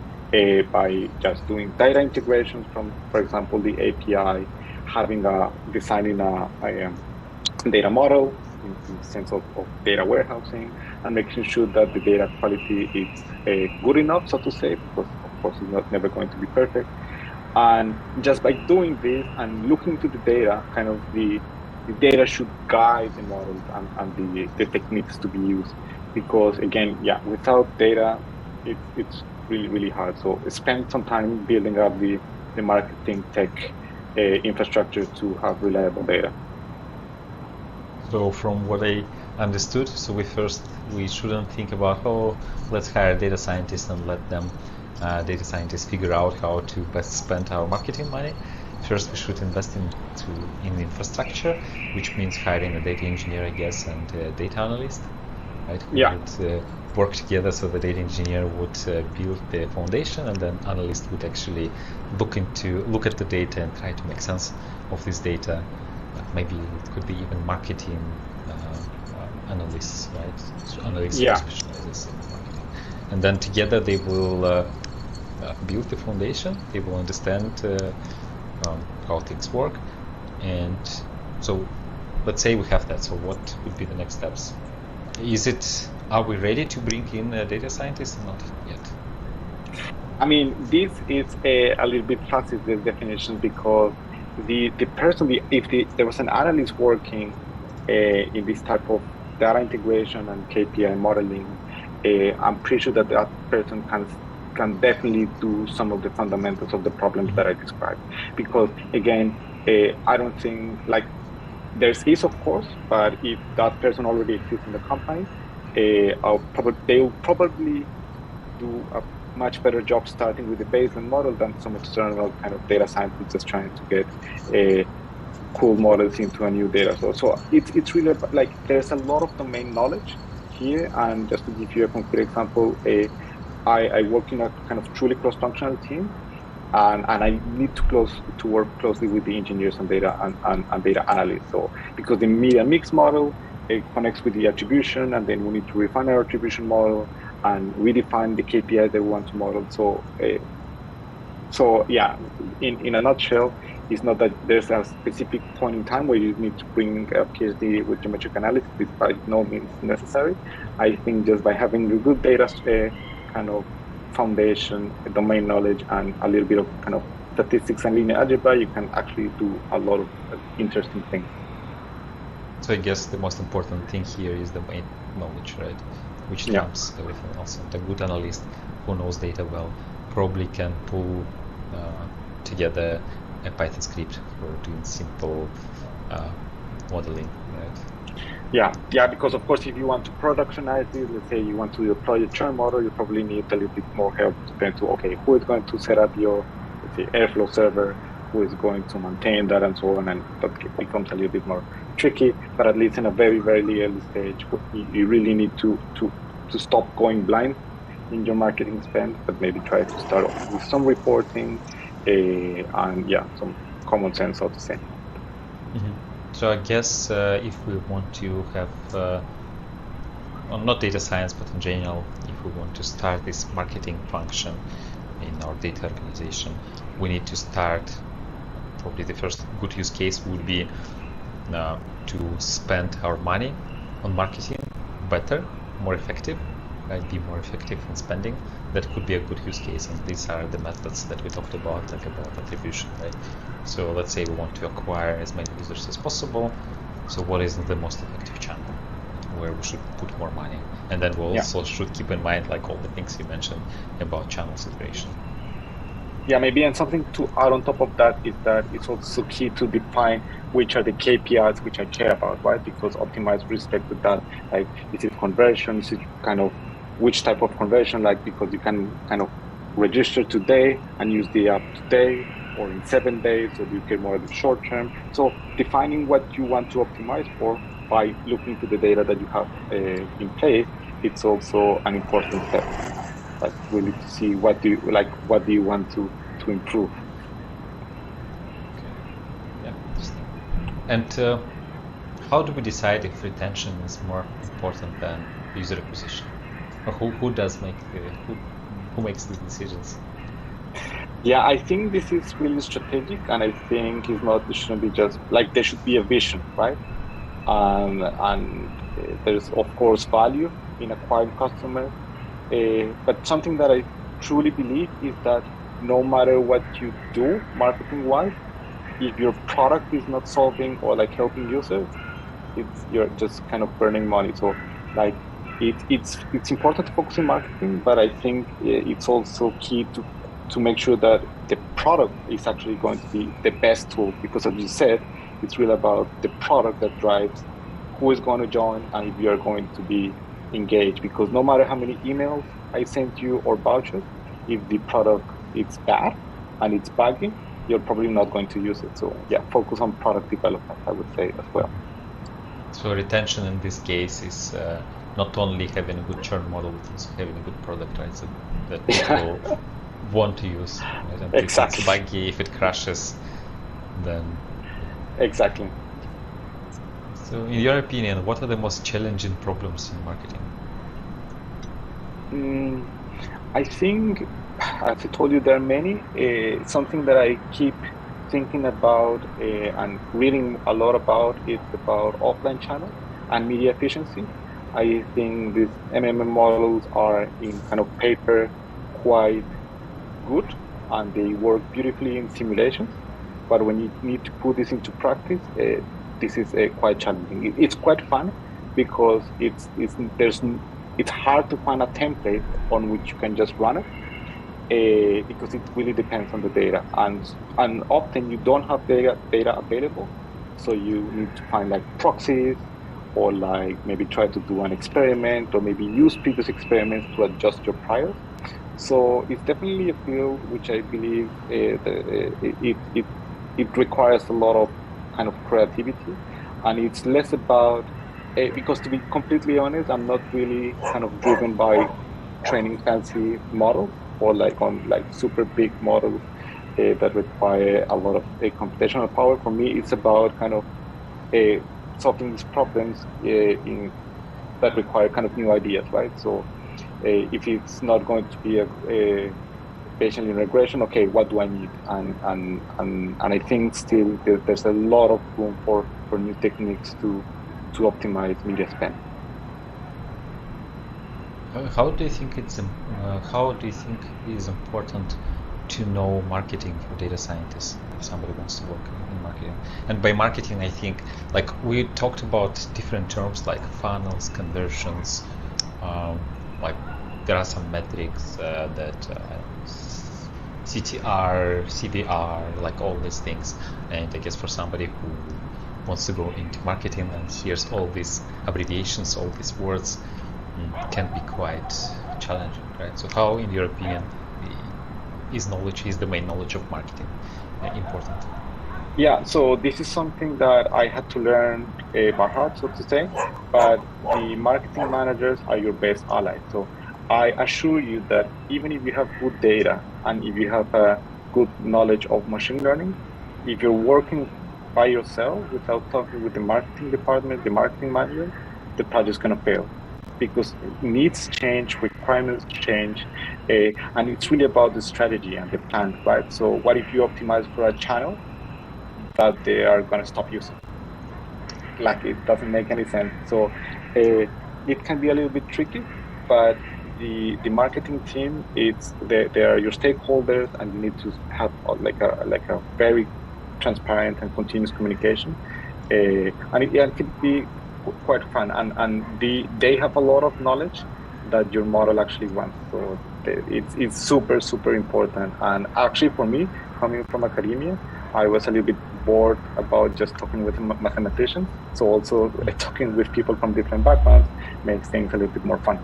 by just doing data integrations from, for example, the API, designing a data model in the sense of data warehousing, and making sure that the data quality is good enough, so to say, because of course, it's not never going to be perfect. And just by doing this and looking to the data, kind of the data should guide the models and the techniques to be used. Because again, without data, it's really, really hard. So spend some time building up the marketing tech infrastructure to have reliable data. So from what I understood, so we shouldn't think about, let's hire data scientists and let them data scientists figure out how to best spend our marketing money. First, we should invest in the infrastructure, which means hiring a data engineer, I guess, and a data analyst, right? Who would work together, so the data engineer would build the foundation, and then analyst would actually look at the data and try to make sense of this data. Maybe it could be even marketing analysts, right? So analysts who specializes in marketing, and then together they will build the foundation. They will understand how things work, and so let's say we have that. So what would be the next steps? Are we ready to bring in a data scientist or not yet? I mean, this is a little bit fuzzy, the definition, because the person, if there was an analyst working in this type of data integration and KPI modeling, I'm pretty sure that person can definitely do some of the fundamentals of the problems that I described. Because again, I don't think, like, there's is of course, but if that person already exists in the company, they will probably do a much better job starting with the baseline model than some external kind of data scientists just trying to get cool models into a new data source. So it's really like there's a lot of domain knowledge here. And just to give you a concrete example, I work in a kind of truly cross-functional team, and I need to work closely with the engineers and data and data analysts. So because the media mix model, it connects with the attribution, and then we need to refine our attribution model and redefine the KPI that we want to model. So yeah, in a nutshell, it's not that there's a specific point in time where you need to bring a PhD with geometric analysis. It's by no means necessary. I think just by having the good data kind of foundation, domain knowledge, and a little bit of kind of statistics and linear algebra, you can actually do a lot of interesting things. So I guess the most important thing here is domain knowledge, right? Which trumps everything else. And a good analyst who knows data well probably can pull together a Python script for doing simple modeling, right? Yeah, because of course, if you want to productionize this, let's say you want to deploy your churn model, you probably need a little bit more help to okay, who is going to set up your, let's say, Airflow server, who is going to maintain that, and so on, and that becomes a little bit more tricky. But at least in a very, very early stage, you really need to stop going blind in your marketing spend, but maybe try to start off with some reporting and some common sense, so to say. Mm-hmm. So I guess if we want to have, not data science, but in general, if we want to start this marketing function in our data organization, we need to start, probably the first good use case would be to spend our money on marketing better, more effective, right? Be more effective in spending. That could be a good use case, and these are the methods that we talked about, like about attribution, right? So let's say we want to acquire as many users as possible. So what is the most effective channel where we should put more money? And then we also should keep in mind, like all the things you mentioned about channel separation. Yeah, maybe, and something to add on top of that is that it's also key to define which are the KPIs which I care about, right? Because optimize with respect to that, like, is it conversion? Is it kind of which type of conversion? Like, because you can kind of register today and use the app today, or in 7 days, or do you care more of the short term? So defining what you want to optimize for by looking to the data that you have in place, it's also an important step. Like, really to see what do you want to improve. Okay. Yeah, interesting. And how do we decide if retention is more important than user acquisition? Or who makes these decisions? Yeah, I think this is really strategic, and I think it shouldn't be just like, there should be a vision, right? And there's of course value in acquiring customers, but something that I truly believe is that no matter what you do marketing-wise, if your product is not solving or like helping users, you're just kind of burning money. So like it's important to focus on marketing, but I think it's also key to make sure that the product is actually going to be the best tool, because as you said, it's really about the product that drives who is going to join and if you are going to be engaged. Because no matter how many emails I send you or vouchers, if the product is bad and it's bugging, you're probably not going to use it. So yeah, focus on product development, I would say as well. So retention in this case is not only having a good churn model, but also having a good product, right? So that people want to use. Right? And Exactly. if it's buggy, if it crashes, then... Exactly. So in your opinion, what are the most challenging problems in marketing? I think, as I told you, there are many. Something that I keep thinking about and reading a lot about is about offline channels and media efficiency. I think these MMM models are in kind of paper quite good and they work beautifully in simulations. But when you need to put this into practice, this is quite challenging. It's quite fun because it's hard to find a template on which you can just run it, because it really depends on the data, and often you don't have data available, so you need to find like proxies, or like maybe try to do an experiment, or maybe use previous experiments to adjust your priors. So it's definitely a field which I believe it requires a lot of kind of creativity, and it's less about because, to be completely honest, I'm not really kind of driven by training fancy models or like on like super big models that require a lot of computational power. For me, it's about kind of solving these problems that require kind of new ideas, right? So if it's not going to be a Bayesian linear regression, okay, what do I need? And I think still there's a lot of room for new techniques to optimize media spend. How do you think it is important to know marketing for data scientists if somebody wants to work in marketing? And by marketing, I think like we talked about different terms like funnels, conversions, like there are some metrics that CTR, CVR, like all these things. And I guess for somebody who wants to go into marketing and hears all these abbreviations, all these words, can be quite challenging, right? So how, in your opinion, is the main knowledge of marketing important? Yeah, so this is something that I had to learn by heart, so to say, but the marketing managers are your best ally. So I assure you that even if you have good data and if you have a good knowledge of machine learning, if you're working by yourself without talking with the marketing department, the marketing manager, the project's going to fail, because needs change, requirements change, and it's really about the strategy and the plan, right? So what if you optimize for a channel that they are going to stop using? Like, it doesn't make any sense. So it can be a little bit tricky, but the marketing team, they are your stakeholders, and you need to have like a very transparent and continuous communication, and it can be quite fun, and they have a lot of knowledge that your model actually wants. So it's super important. And actually, for me, coming from academia, I was a little bit bored about just talking with mathematicians. So also talking with people from different backgrounds makes things a little bit more fun.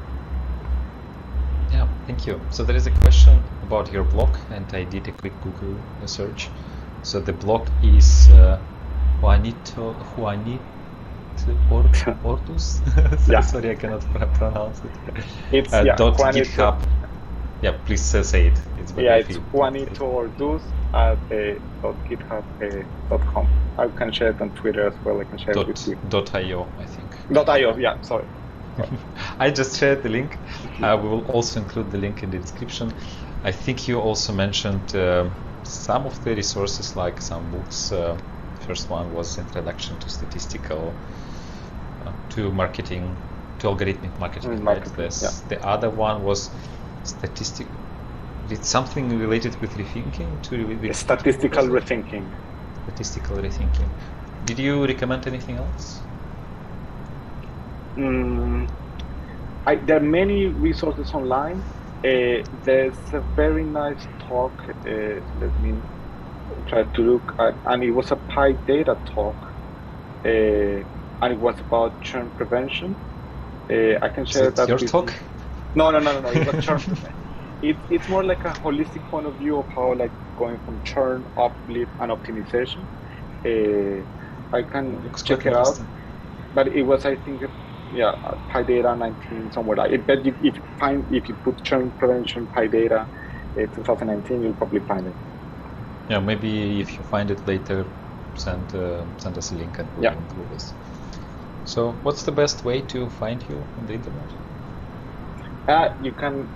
Yeah, thank you. So there is a question about your blog, and I did a quick Google search. So the blog is Ordus. Yeah. Sorry, I cannot pronounce it. It's .github. Yeah, please say it. It's Juanito Ordus at .github.com. I can share it on Twitter as well. I can share it with you. .io, I think. .io, yeah, sorry. I just shared the link. We will also include the link in the description. I think you also mentioned some of the resources, like some books. First one was Introduction to Statistical, to Marketing, to Algorithmic Marketing. Right? The other one was It's something related with rethinking Statistical rethinking. Statistical rethinking. Did you recommend anything else? There are many resources online. There's a very nice talk. Let me try to look at, and it was a Pi data talk, and it was about churn prevention. I can share that. Your talk? No. It was churn. It's more like a holistic point of view of how like going from churn, uplift, and optimization. I can check it out, but it was, I think, Pi data 19 somewhere like it. But if you put churn prevention Pi data 2019, you'll probably find it. Yeah, maybe if you find it later, send us a link and we'll include this. So, what's the best way to find you on the internet? You can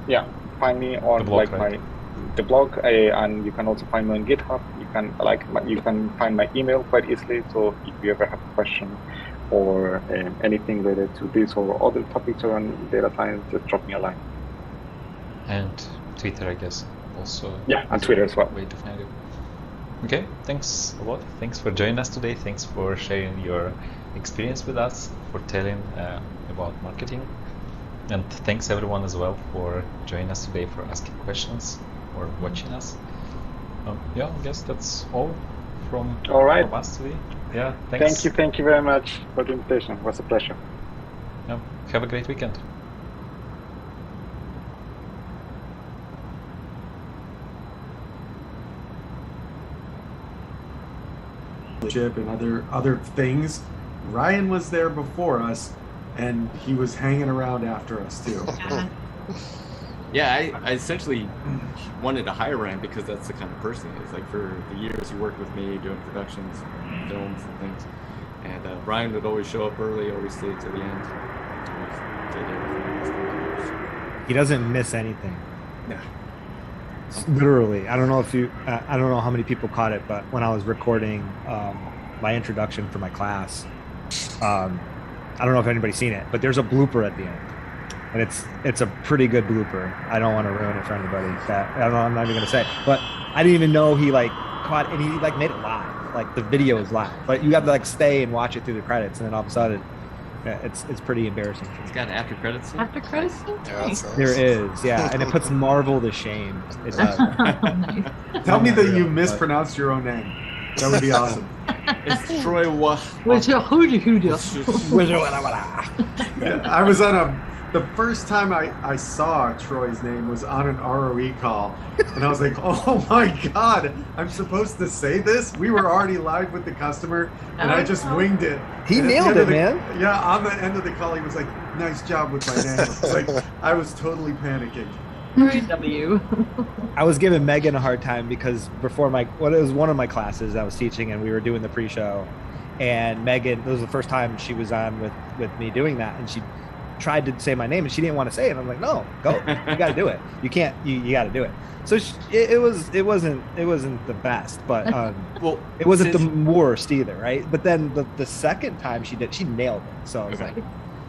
find me on the blog, the blog, and you can also find me on GitHub. You can find my email quite easily. So if you ever have a question or anything related to this or other topics around data science, just drop me a line. And Twitter, I guess, also. Yeah, and Twitter as well. Way to find it. Okay, thanks a lot. Thanks for joining us today. Thanks for sharing your experience with us, for telling about marketing. And thanks everyone as well for joining us today, for asking questions or watching us. I guess that's all from us today. Yeah, thanks. Thank you very much for the invitation. It was a pleasure. Yeah, have a great weekend. And other things. Ryan was there before us, and he was hanging around after us too. Yeah, I essentially wanted to hire Ryan because that's the kind of person he is. Like, for the years he worked with me doing productions, films and things, and Ryan would always show up early, always stay to the end. Did everything. He doesn't miss anything. No. Literally, I don't know how many people caught it, but when I was recording my introduction for my class, I don't know if anybody's seen it, but there's a blooper at the end, and it's a pretty good blooper. I don't want to ruin it for anybody. I'm not even gonna say it, but I didn't even know he caught, and he made it live. Like, the video is live, but you have to stay and watch it through the credits, and then all of a sudden, it's pretty embarrassing. It's got an after credits scene? After credits scene? There is, and it puts Marvel to shame. It does. Tell me that you mispronounced your own name. That would be awesome. It's Troy I was on the first time I saw Troy's name was on an ROE call, and I was like, oh my God, I'm supposed to say this? We were already live with the customer, and I just winged it. He nailed it, man. Yeah, on the end of the call, he was like, nice job with my name. I was totally panicking. W. I was giving Megan a hard time because before it was one of my classes I was teaching, and we were doing the pre-show, and Megan, it was the first time she was on with me doing that, and she tried to say my name and she didn't want to say it. I'm like, no, go, you got to do it. You can't, you got to do it. So it wasn't the best, but it wasn't the worst either, right? But then the second time she nailed it. So I was like,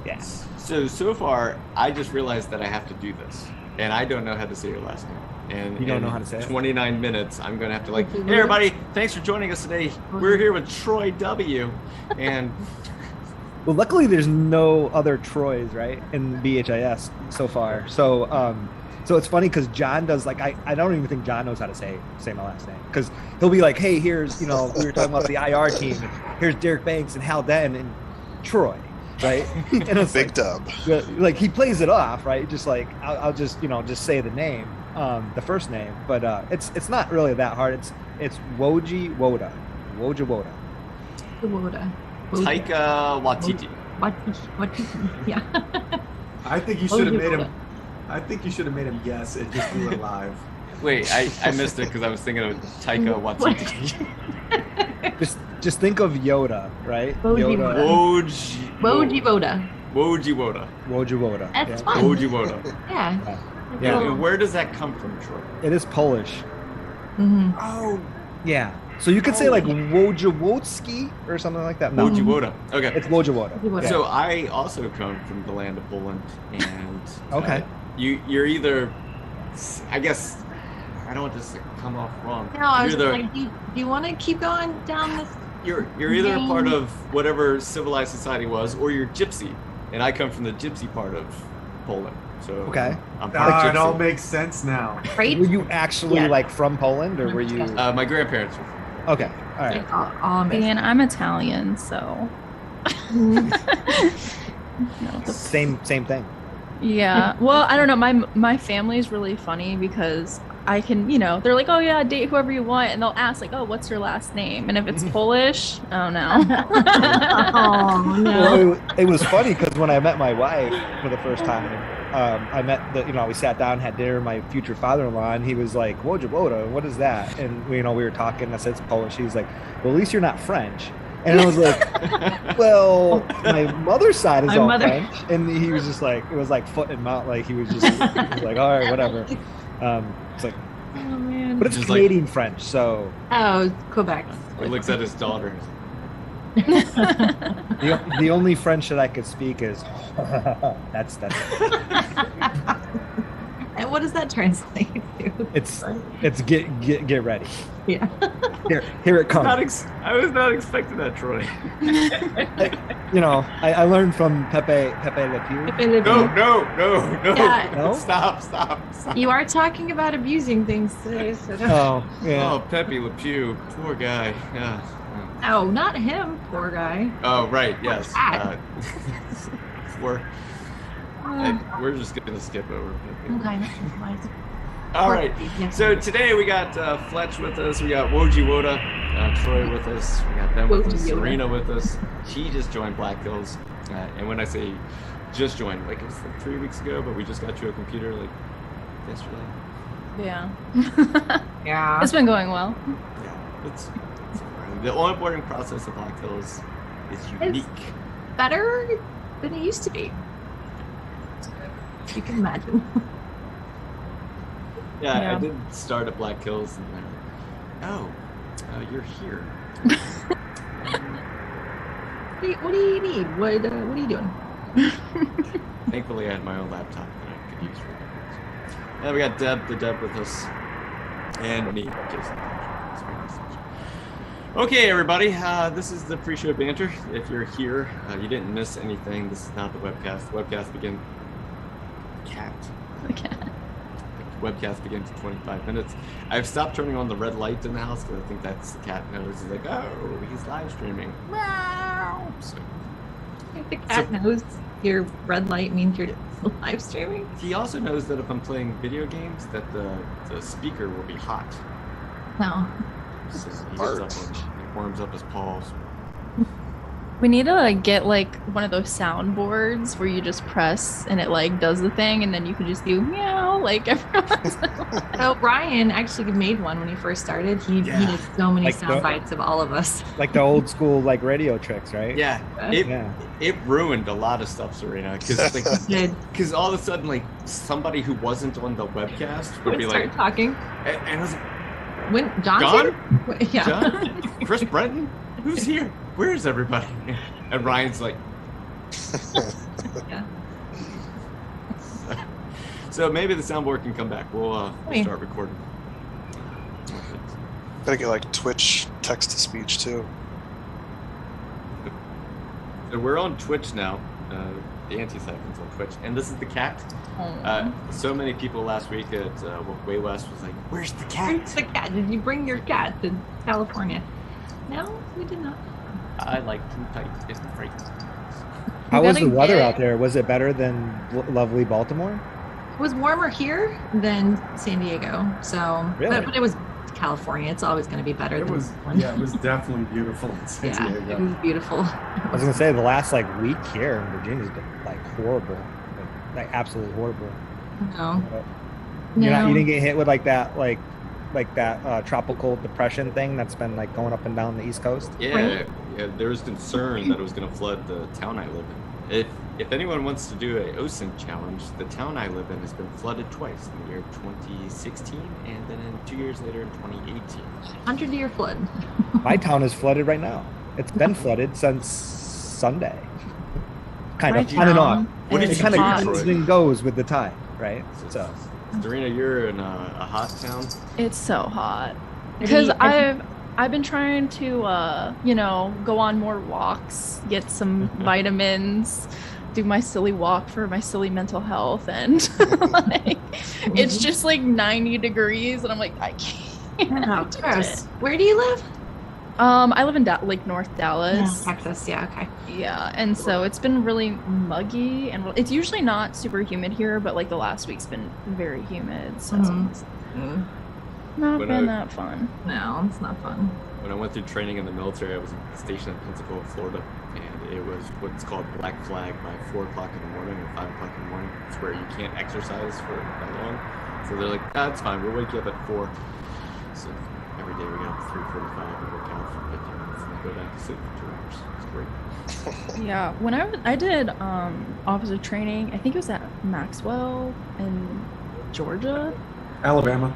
yes. So far, I just realized that I have to do this, and I don't know how to say your last name. And you don't know how to say it? 29 minutes, I'm going to have to hey everybody, thanks for joining us today. We're here with Troy W. And well, luckily there's no other Troys, right, in BHIS so far. So it's funny because John does, I don't even think John knows how to say my last name, because he'll be like, hey, here's, we were talking about the IR team, and here's Derek Banks and Hal Den and Troy, right? And it's big dub. He plays it off, right? Just I'll just just say the name, the first name, but it's not really that hard. It's Woji Woda. Taika Waititi. Yeah. I think you should have made him. I think you should have made him guess and just do it live. Wait, I missed it because I was thinking of Taika Waititi. just think of Yoda, right? Woji Woda. That's fun. Woji Woda. Yeah. And where does that come from, Troy? It is Polish. Mm-hmm. Oh. Yeah. So you could say Wojciechowski or something like that. No. Wojewoda. Okay. It's Wojewoda. Yeah. So I also come from the land of Poland, and okay. You're either, I guess, I don't want this to come off wrong. No, I was You're just like, do you want to keep going down this? You're either a part of whatever civilized society was, or you're gypsy. And I come from the gypsy part of Poland. So Okay. I'm part of It all gypsy. makes sense now. Right? Were you actually Yeah. like from Poland, or were you? My grandparents were from Okay, all right. All amazing. And I'm Italian, so no, the Same thing. yeah. Well, I don't know. My family is really funny because I can, they're like, oh yeah, date whoever you want, and they'll ask like, oh, what's your last name? And if it's Polish, oh no. Oh no. Well, it was funny because when I met my wife for the first time, I met we sat down, had dinner. My future father-in-law, and he was like, "Woda, what is that?" And we were talking. I said it's Polish. He's like, "Well, at least you're not French." And I was like, "Well, my mother's side is My all mother- French." And he was just like, it was like foot and mouth. Like he was just he was like, "All right, whatever." It's like, Oh man. but it's Just like- Canadian French, so Oh, Quebec. He looks at his daughter. the only French that I could speak is that's And what does that translate to? it's get ready. Yeah. Here it comes. I was not expecting that, Troy. I learned from Pepe Le Pew. No. Yeah. No? Stop. You are talking about abusing things today, so Oh, yeah. Oh, Pepe Le Pew, poor guy. Yeah. no, not him, poor guy. Oh, right. Yes. God. We're just gonna skip over Pepe. Okay. All right. So today we got Fletch with us. We got Woji Woda, Troy with us. We got Ben with Woji us. Yoda. Serena with us. She just joined Black Hills. And when I say just joined, like it was like 3 weeks ago, but we just got you a computer like yesterday. Yeah. Yeah. It's been going well. Yeah, it's the onboarding process of Black Hills is unique. Better than it used to be. You can imagine. Yeah, Yeah. I did start at Black Hills, and then, you're here. What do you need? What are you doing? Thankfully, I had my own laptop that I could use for that. And we got the Deb with us, and me, Jason. Okay, everybody, this is the pre-show banter. If you're here, you didn't miss anything. This is not the webcast. The webcast begins. Cat. Okay. The webcast begins in 25 minutes. I've stopped turning on the red light in the house because I think that's the cat knows. He's like, oh, he's live streaming. Meow. So The cat knows your red light means you're live streaming. he also knows that if I'm playing video games, that the speaker will be hot. No. So he gets up and he warms up his paws. We need to get like one of those soundboards where you just press and it like does the thing, and then you can just do meow like everyone's. So Brian actually made one when he first started. He did so many Like sound the- bites of all of us. Like the old school like radio tricks, right? Yeah, Yeah. it ruined a lot of stuff, Serena, Did because all of a sudden, like somebody who wasn't on the webcast would be start like, talking. and I was like, When John? John? Yeah. John? Chris Breton? Who's here? Where is everybody? And Ryan's like, Yeah. so maybe the soundboard can come back. We'll start recording. Gotta get like Twitch text to speech too. So we're on Twitch now. The Anti-Siphon's on Twitch. And this is the cat. So many people last week at Way West was like, where's the cat? Where's the cat? Did you bring your cat to California? No, we did not. I like to type in freight. How was the gotta weather get- out there? Was it better than lovely Baltimore? It was warmer here than San Diego. So, Really? but it was California. It's always going to be better It than was, Portland. yeah, it was definitely beautiful in San Yeah, Diego. it was beautiful. I was gonna say the last like week here in Virginia's been like horrible, like absolutely horrible. No. You No. didn't get hit with like that tropical depression thing that's been like going up and down the East Coast. Yeah, Right. yeah, there was concern that it was going to flood the town I live in. If anyone wants to do a OSIN challenge, the town I live in has been flooded twice in the year 2016 and then 2 years later in 2018. 100-year flood. My town is flooded right now. It's been flooded since Sunday. Kind of My on and town off. What did is It kind you of do, hot. comes and goes with the tide, right? So Serena, you're in a hot town. It's so hot because I've been trying to go on more walks, get some vitamins, do my silly walk for my silly mental health, and like it's just like 90 degrees, and I'm like, I can't. Oh, gross. Where do you live? I live in North Dallas. Texas. Yeah. Okay. Yeah, and so it's been really muggy, and it's usually not super humid here, but like the last week's been very humid, so it's not been that fun. No, it's not fun. When I went through training in the military, I was stationed in Pensacola, Florida, and it was what's called Black Flag by 4 o'clock in the morning or 5 o'clock in the morning. It's where you can't exercise for that long. So they're like, it's fine, we'll wake you up at 4. So every day we get up at 3:45 and work out for 15 minutes and then go back to sleep for 2 hours. It's great. Yeah, when I did officer training, I think it was at Maxwell in Georgia. Alabama.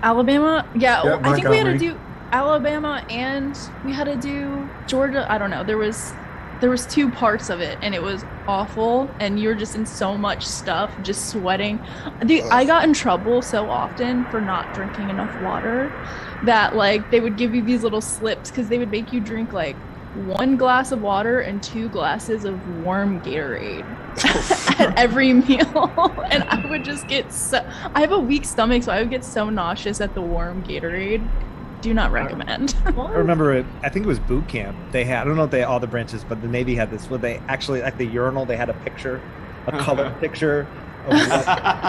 Yeah, I think we had to do Alabama and we had to do Georgia. I don't know. There was 2 parts of it, and it was awful, and you're just in so much stuff, just sweating. I got in trouble so often for not drinking enough water that like they would give you these little slips because they would make you drink like 1 glass of water and 2 glasses of warm Gatorade at every meal. And I would just get I have a weak stomach, so I would get so nauseous at the warm Gatorade. Do not recommend. I remember it. I think it was boot camp. They had, I don't know if they all the branches, but the Navy had this where they actually, at the urinal, they had a picture, a color picture.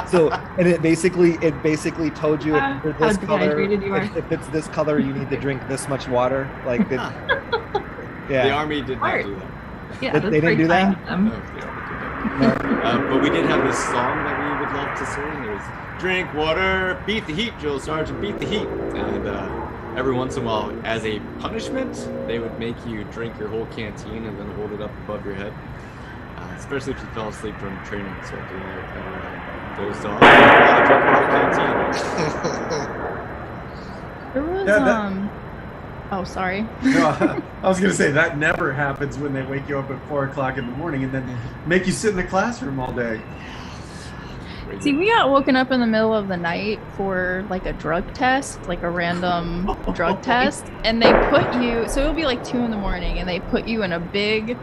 So, and it basically told you if you're this color, if it's this color, you need to drink this much water. Like, The Army did not do that. Yeah, they didn't do that. But we did have this song that we would love to sing. It was "Drink water, beat the heat, Drill Sergeant, beat the heat." And every once in a while, as a punishment, they would make you drink your whole canteen and then hold it up above your head. Especially if you fell asleep during training. So I do like those songs. There was oh, sorry. No, I was going to say that never happens when they wake you up at 4 o'clock in the morning and then make you sit in the classroom all day. See, we got woken up in the middle of the night for like a drug test, like a random drug test, and they put you, so it'll be like 2 in the morning, and they put you in a big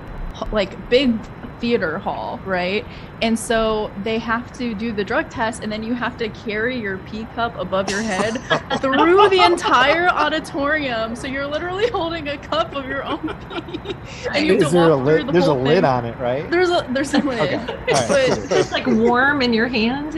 theater hall, right? And so they have to do the drug test, and then you have to carry your pee cup above your head through the entire auditorium. So you're literally holding a cup of your own pee. And you have to walk through the there's a whole lid thing. On it, right? There's a lid. Okay. All right, But it's like warm in your hand.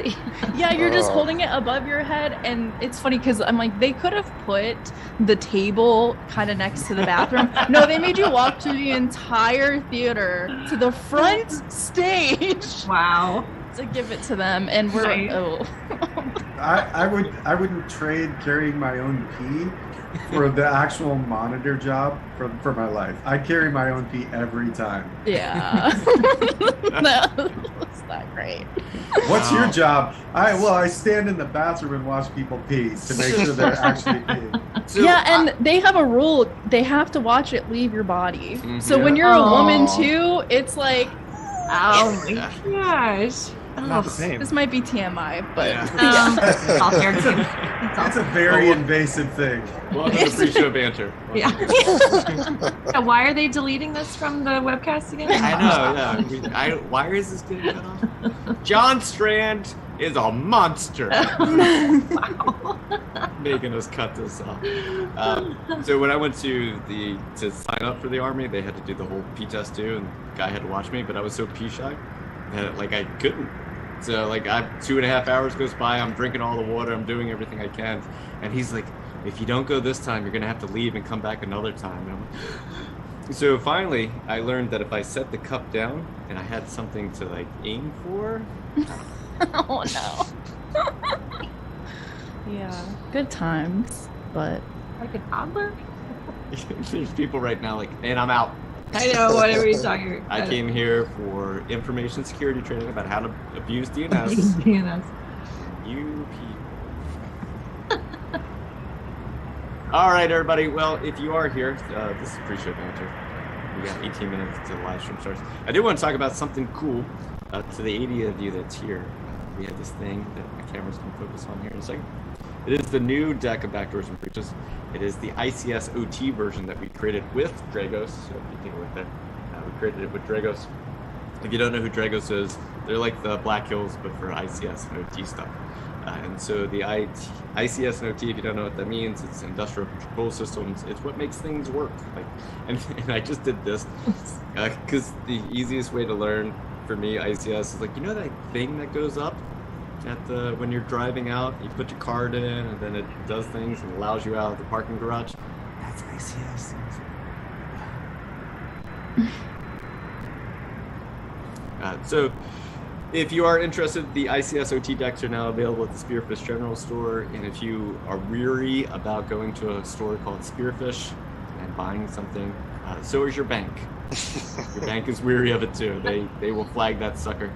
yeah, you're just holding it above your head, and it's funny because I'm like, they could have put the table kind of next to the bathroom. No, they made you walk through the entire theater to the front stage. Wow. To give it to them, and we're I wouldn't trade carrying my own pee for the actual monitor job for my life. I carry my own pee every time. Yeah. That's not great. What's your job? I stand in the bathroom and watch people pee to make sure they're actually peeing. So and they have a rule. They have to watch it leave your body. Mm-hmm. So when you're a woman too, it's like, oh my gosh. Not the same. This might be TMI, but it's a very invasive thing. Welcome to pre-show banter. Yeah. So why are they deleting this from the webcast again? I know. Yeah. Why is this getting cut off? John Strand is a monster. Wow. Making us cut this off. So when I went to sign up for the Army, they had to do the whole pee test too, and the guy had to watch me, but I was so pee shy that like I couldn't. So like 2.5 hours goes by, I'm drinking all the water, I'm doing everything I can, and he's like, if you don't go this time, you're gonna have to leave and come back another time. And I'm like, so finally, I learned that if I set the cup down and I had something to like aim for. Oh no. Yeah, good times, but like a toddler. There's people right now like, and I'm out. I know, whatever you're talking about. I came here for information security training about how to abuse DNS. DNS. You people. All right, everybody. Well, if you are here, this is pre-show banter. We got 18 minutes until the live stream starts. I do want to talk about something cool to the 80 of you that's here. we have this thing that my camera's going to focus on here in a second. It is the new deck of backdoors and breaches. It is the ICS OT version that we created with Dragos. So if you take a look there, we created it with Dragos. If you don't know who Dragos is, they're like the Black Hills, but for ICS and OT stuff. And so the ICS and OT, if you don't know what that means, it's industrial control systems. It's what makes things work. And I just did this because the easiest way to learn for me, ICS, is like, you know that thing that goes up at when you're driving out, you put your card in and then it does things and allows you out of the parking garage? That's ICS. So if you are interested, the ICS OT decks are now available at the Spearfish General Store, and if you are weary about going to a store called Spearfish and buying something, so is your bank. Your bank is weary of it too. They will flag that sucker.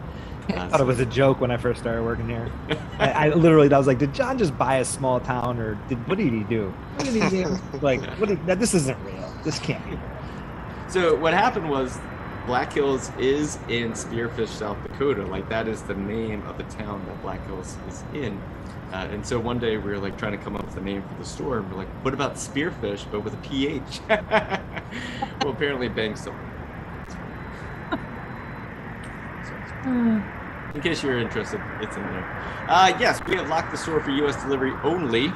I thought it was a joke when I first started working here. I literally, I was like, did John just buy a small town, or what did he do? What did he do? Like, this isn't real. This can't be real. So what happened was, Black Hills is in Spearfish, South Dakota. Like, that is the name of the town that Black Hills is in. And so one day we were like trying to come up with a name for the store, and we're like, what about Spearfish but with a PH? Well, apparently banks don't. In case you're interested, it's in there. Yes, we have locked the store for U.S. delivery only.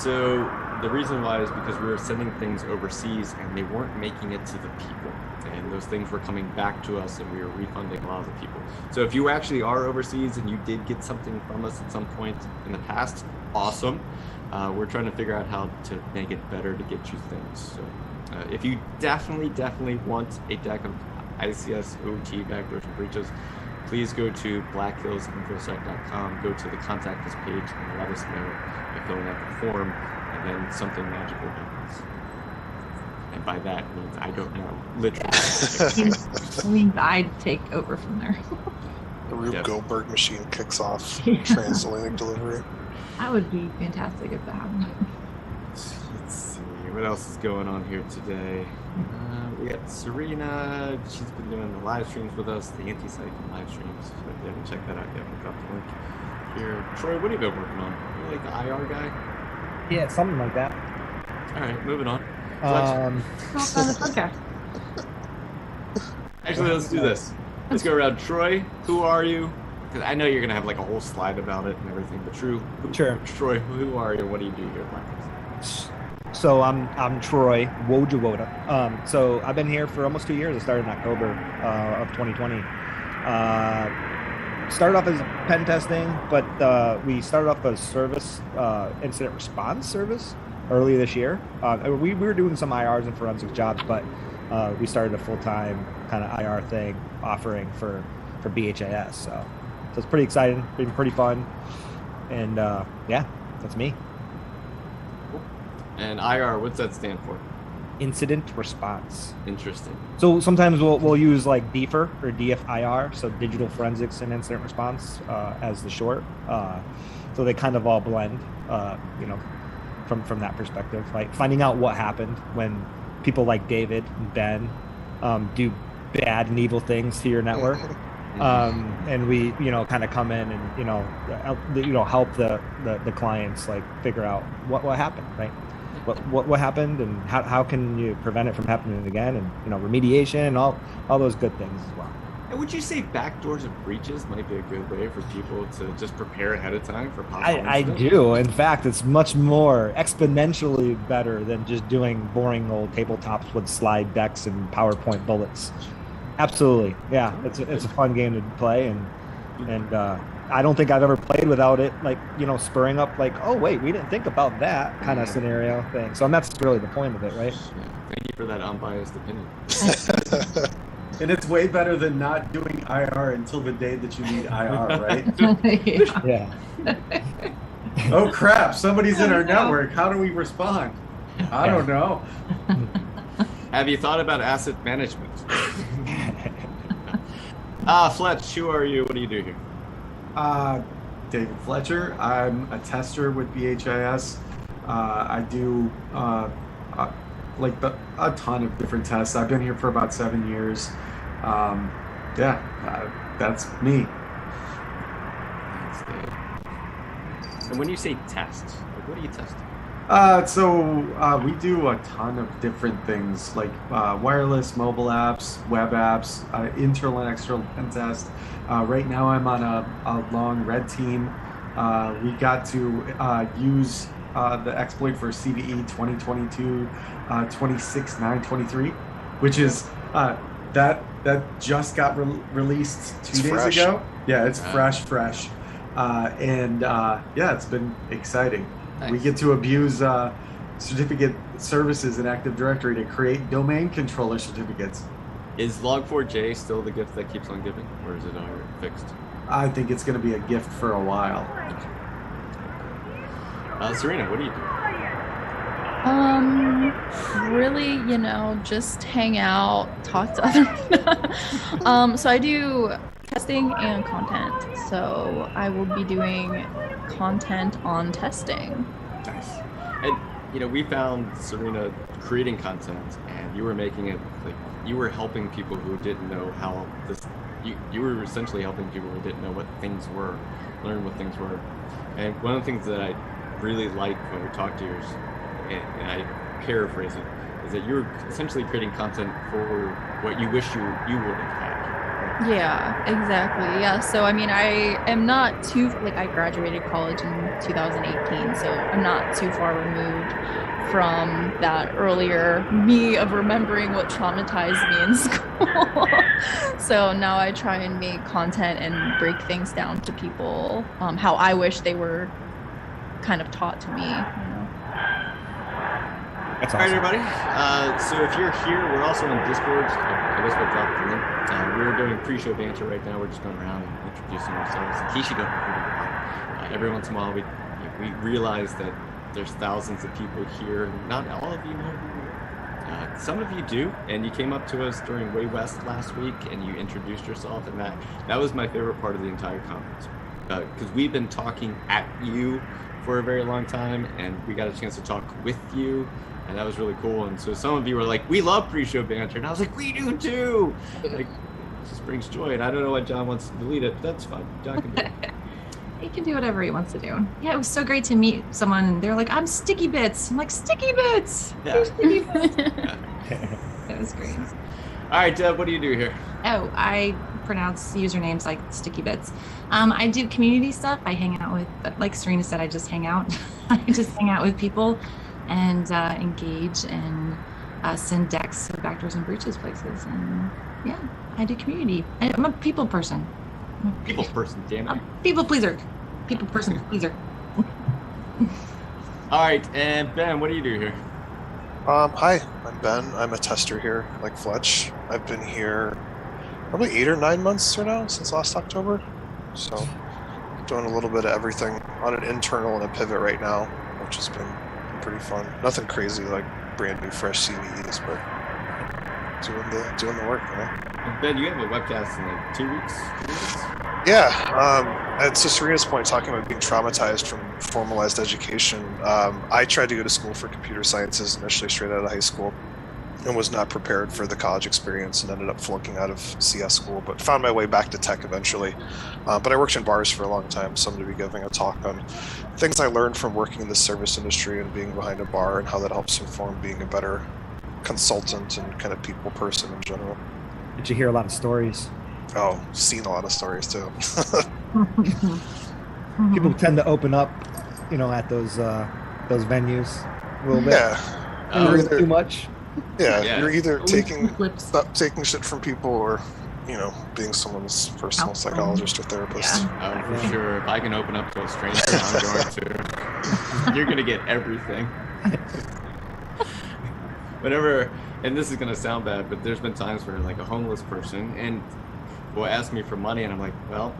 So the reason why is because we were sending things overseas and they weren't making it to the people. And those things were coming back to us and we were refunding a lot of the people. So if you actually are overseas and you did get something from us at some point in the past, awesome. We're trying to figure out how to make it better to get you things. So if you definitely want a deck of ICS OT backdoors and breaches, please go to blackhillsinfosec.com, go to the contact us page, and let us know by filling out the form, and then something magical happens. And by that means, I don't know, literally. It means I'd take over from there. The Rube Goldberg machine kicks off Trans-Atlantic delivery. That would be fantastic if that happened. Let's see, what else is going on here today? We got Serena. She's been doing the live streams with us, the anti-cycle live streams. So if you haven't checked that out yet, we'll drop the link here. Troy, what have you been working on? You like the IR guy? Yeah, something like that. All right, moving on. On the podcast. Actually, let's do this. Let's go around. Troy, who are you? Because I know you're gonna have like a whole slide about it and everything, but Troy, who are you? What do you do here at Black Hills? So I'm Troy Wojawoda. So I've been here for almost 2 years. I started in October of 2020. Started off as pen testing, but we started off as service, incident response service earlier this year. We were doing some IRs and forensics jobs, but we started a full-time kind of IR thing offering for BHAS. So it's pretty exciting, been pretty fun. And yeah, that's me. And IR, what's that stand for? Incident response. Interesting. So sometimes we'll use like DFIR or DFIR, so digital forensics and incident response as the short. So they kind of all blend, from that perspective, like finding out what happened when people like David and Ben do bad and evil things to your network. And we, kind of come in and, help the clients like figure out what happened, right? What happened and how can you prevent it from happening again, and remediation and all those good things as well. And would you say backdoors and breaches might be a good way for people to just prepare ahead of time for possible I do. In fact, it's much more exponentially better than just doing boring old tabletops with slide decks and PowerPoint bullets. Absolutely, yeah. It's a fun game to play, and I don't think I've ever played without it, like, spurring up, like, oh, wait, we didn't think about that kind of scenario thing. So that's really the point of it, right? Yeah. Thank you for that unbiased opinion. And it's way better than not doing IR until the day that you need IR, right? Yeah. Oh, crap. Somebody's in our network. How do we respond? I don't know. Have you thought about asset management? Fletch, who are you? What do you do here? David Fletcher. I'm a tester with BHIS. I do a ton of different tests. I've been here for about 7 years. That's me. And when you say test, like, what are you testing? We do a ton of different things like wireless, mobile apps, web apps, internal and external pen test. Right now I'm on a long red team. We got to use the exploit for CVE 2022-26-923, which is that just got released 2 days ago. Yeah, it's fresh. It's been exciting. Nice. We get to abuse certificate services in Active Directory to create domain controller certificates. Is log4j still the gift that keeps on giving, or is it already fixed? I think it's going to be a gift for a while. Serena, what do you do? Really, just hang out, talk to other people. So I do testing and content. So I will be doing content on testing. Nice. And we found Serena creating content, and you were making it like you were helping people who didn't know how this. You were essentially helping people who didn't know what things were, learn what things were. And one of the things that I really like when we talk to you, and I paraphrase it, is that you're essentially creating content for what you wish you would have had. Yeah, exactly. Yeah. So, I mean, I am not too, I graduated college in 2018, so I'm not too far removed from that earlier me of remembering what traumatized me in school. So now I try and make content and break things down to people, how I wish they were kind of taught to me, That's awesome. All right, everybody. So if you're here, we're also on Discord. I guess we'll drop the link. We're doing pre-show banter right now. We're just going around and introducing ourselves. In case you don't know who we are, every once in a while we realize that there's thousands of people here. Not all of you know who we are. Some of you do, and you came up to us during Way West last week, and you introduced yourself, and that was my favorite part of the entire conference. Because we've been talking at you for a very long time, and we got a chance to talk with you. And that was really cool. And so some of you were like, we love pre-show banter. And I was like, we do too. It just brings joy. And I don't know why John wants to delete it, but that's fine. John can do it. He can do whatever he wants to do. Yeah, it was so great to meet someone. And they're like, I'm Sticky Bits. I'm like, Sticky Bits. Yeah. Sticky Bits. That was great. All right, Deb, what do you do here? Oh, I pronounce usernames like Sticky Bits. I do community stuff. I hang out with, like Serena said, I just hang out. I just hang out with people and engage and send decks to backdoors and breaches places. And yeah, I do community. I'm a people person. People person, damn it. People pleaser. People person pleaser. All right, and Ben, what do you do here? Hi, I'm Ben. I'm a tester here, like Fletch. I've been here probably 8 or 9 months or now, since last October. So, doing a little bit of everything on an internal and a pivot right now, which has been pretty fun. Nothing crazy like brand new fresh CVEs, but doing the work, Ben, you have a webcast in like 2 weeks? Yeah, and to Serena's point, talking about being traumatized from formalized education, I tried to go to school for computer sciences initially straight out of high school and was not prepared for the college experience and ended up flunking out of CS school, but found my way back to tech eventually. But I worked in bars for a long time, so I'm going to be giving a talk on things I learned from working in the service industry and being behind a bar and how that helps inform being a better consultant and kind of people person in general. Did you hear a lot of stories? Oh, seen a lot of stories too. People tend to open up, at those venues a little bit. Yeah. Too much. Yeah, you're either taking shit from people or, being someone's personal psychologist or therapist. Yeah. For sure. If I can open up to a stranger, I'm going to. You're going to get everything. Whenever, and this is going to sound bad, but there's been times where like a homeless person and will ask me for money, and I'm like, well,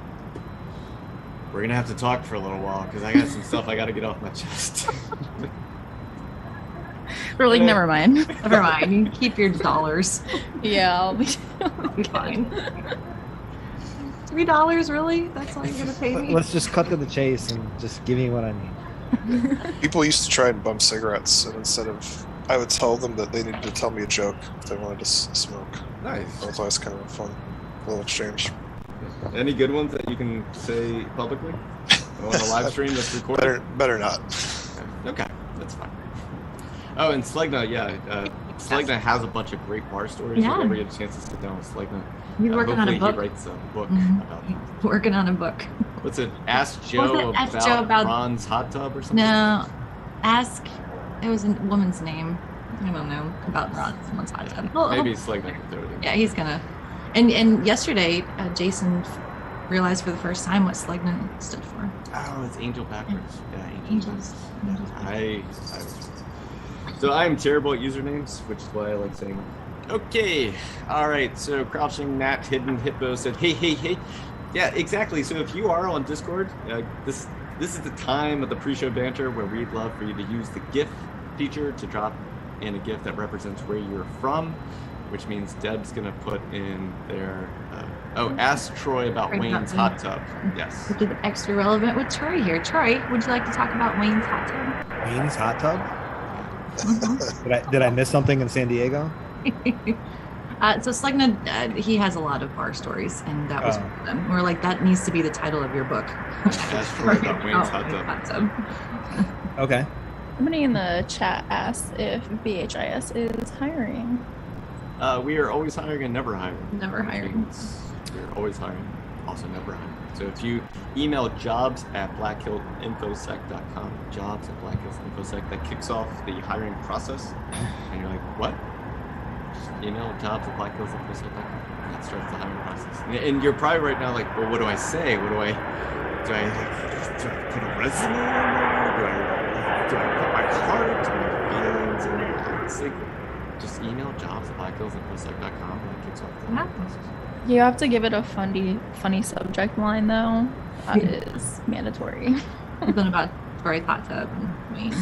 we're going to have to talk for a little while because I got some stuff I got to get off my chest. We're like, never mind. Never mind. You keep your dollars. Yeah, I'll be fine. $3, really? That's all you're going to pay me? Let's just cut to the chase and just give me what I need. People used to try and bum cigarettes, and instead of, I would tell them that they needed to tell me a joke if they wanted to smoke. Nice. That was always kind of a fun little exchange. Any good ones that you can say publicly? On a live stream that's recorded? Better not. Okay, that's fine. Oh, and Slegna, Slegna has a bunch of great bar stories. Yeah. If you ever get a chance to sit down with Slegna, He's working on a book. He writes a book about He's working on a book. What's it? Ask Joe about Ron's hot tub or something? No, it was a woman's name. I don't know about Ron's hot tub. Maybe Slegna can throw it in. Yeah, he's gonna. And yesterday, Jason realized for the first time what Slegna stood for. Oh, it's angel backwards. Yeah, Angels. So I am terrible at usernames, which is why I like saying them. Okay, all right. So Crouching Nat Hidden Hippo said, hey. Yeah, exactly. So if you are on Discord, this is the time of the pre-show banter where we'd love for you to use the GIF feature to drop in a GIF that represents where you're from, which means Deb's gonna put in their. Ask Troy about Wayne's hot tub. Yes. Which is extra relevant with Troy here. Troy, would you like to talk about Wayne's hot tub? Wayne's hot tub? Did I miss something in San Diego? So Slegna, he has a lot of bar stories, and that was one of them. We're like, that needs to be the title of your book. Ask Troy about Wayne's hot tub. Okay. Somebody in the chat asked if BHIS is hiring. We are always hiring and never hiring. Never hiring. We're always hiring, also never hiring. So if you email jobs@blackhillinfosec.com, jobs@blackhillinfosec, that kicks off the hiring process. And you're like, what? Just email jobs@blackhillinfosec.com. And that starts the hiring process. And you're probably right now like, well, what do I say? Do I put a resume in there? Do I put my heart and my feelings in there? It's like, just email jobs@blackhillinfosec.com and it kicks off the hiring process. You have to give it a funny subject line though. That is mandatory. Something about Troy's hot tub and Wayne.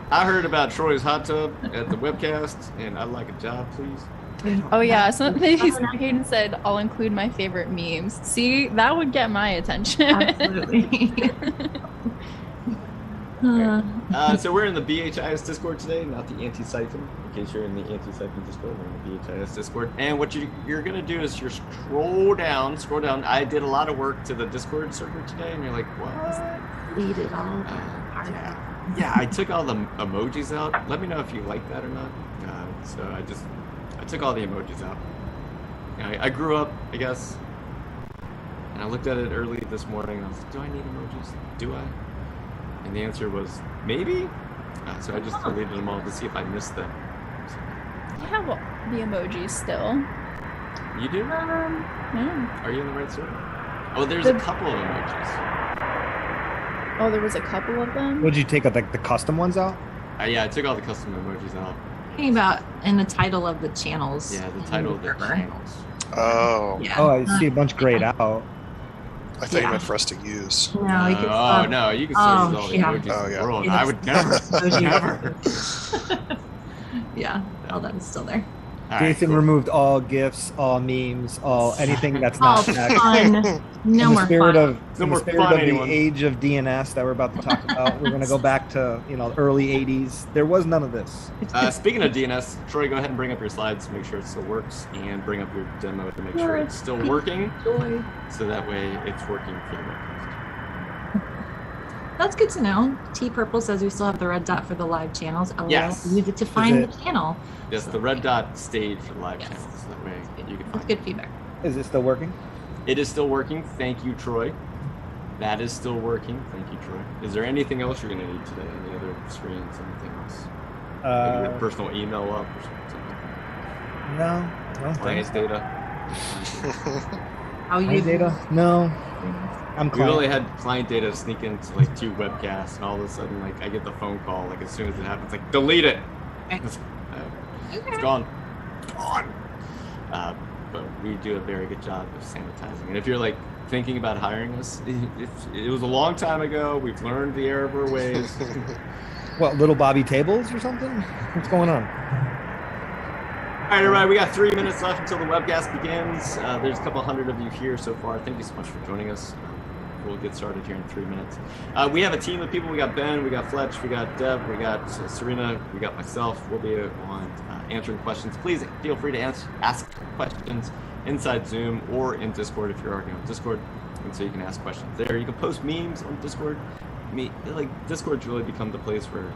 I heard about Troy's hot tub at the webcast, and I'd like a job, please. Oh yeah, Hayden said, I'll include my favorite memes. See, that would get my attention. Absolutely. So we're in the BHIS Discord today, not the anti-siphon. In case you're in the anti-siphon Discord, we're in the BHIS Discord. And what you're going to do is you're scroll down. I did a lot of work to the Discord server today, and you're like, what? Deleted all yeah, I took all the emojis out. Let me know if you like that or not. So I took all the emojis out. I grew up, I guess, and I looked at it early this morning, and I was like, do I need emojis? Do I? And the answer was maybe. So I just deleted them all to see if I missed them. I have the emojis still. You do? Yeah. Are you in the right server? Oh, there's a couple of emojis. Oh, there was a couple of them? Would you take the custom ones out? Yeah, I took all the custom emojis out. Thinking about in the title of the channels. Yeah, the title of the channels. Oh. Yeah. Oh, I see a bunch grayed out. I thought you meant for us to use. No, you can no, you can still use all the emojis in the world. I would never. Never. Yeah, all that is still there. Jason removed all GIFs, all memes, all anything that's not text. Fun. No more fun. In the spirit of the age of DNS that we're about to talk about, we're going to go back to early 80s. There was none of this. Speaking of DNS, Troy, go ahead and bring up your slides to make sure it still works, and bring up your demo to make sure it's still working, so that way it's working for the webcast. That's good to know. T Purple says we still have the red dot for the live channels. Yes. Use it to find the channel. Yes, the red dot stayed for the live channels. So that way you can find That's good feedback. Is it still working? It is still working. Thank you, Troy. That is still working. Thank you, Troy. Is there anything else you're going to need today? Any other screens? Anything else? Maybe your personal email up or something like that? No. Client data? Client data? No. We only had client data sneak into like 2 webcasts, and all of a sudden, like I get the phone call, like as soon as it happens, like delete it. It's gone. But we do a very good job of sanitizing. And if you're like thinking about hiring us, it was a long time ago. We've learned the error of our ways. What, little Bobby Tables or something? What's going on? All right, everybody, we got 3 minutes left until the webcast begins. There's a couple hundred of you here so far. Thank you so much for joining us. We'll get started here in 3 minutes. We have a team of people. We got Ben, we got Fletch, we got Deb, we got Serena, we got myself. We'll be on answering questions. Please feel free to ask questions inside Zoom or in Discord if you're already on Discord. and so you can ask questions there. You can post memes on Discord. Discord's really become the place where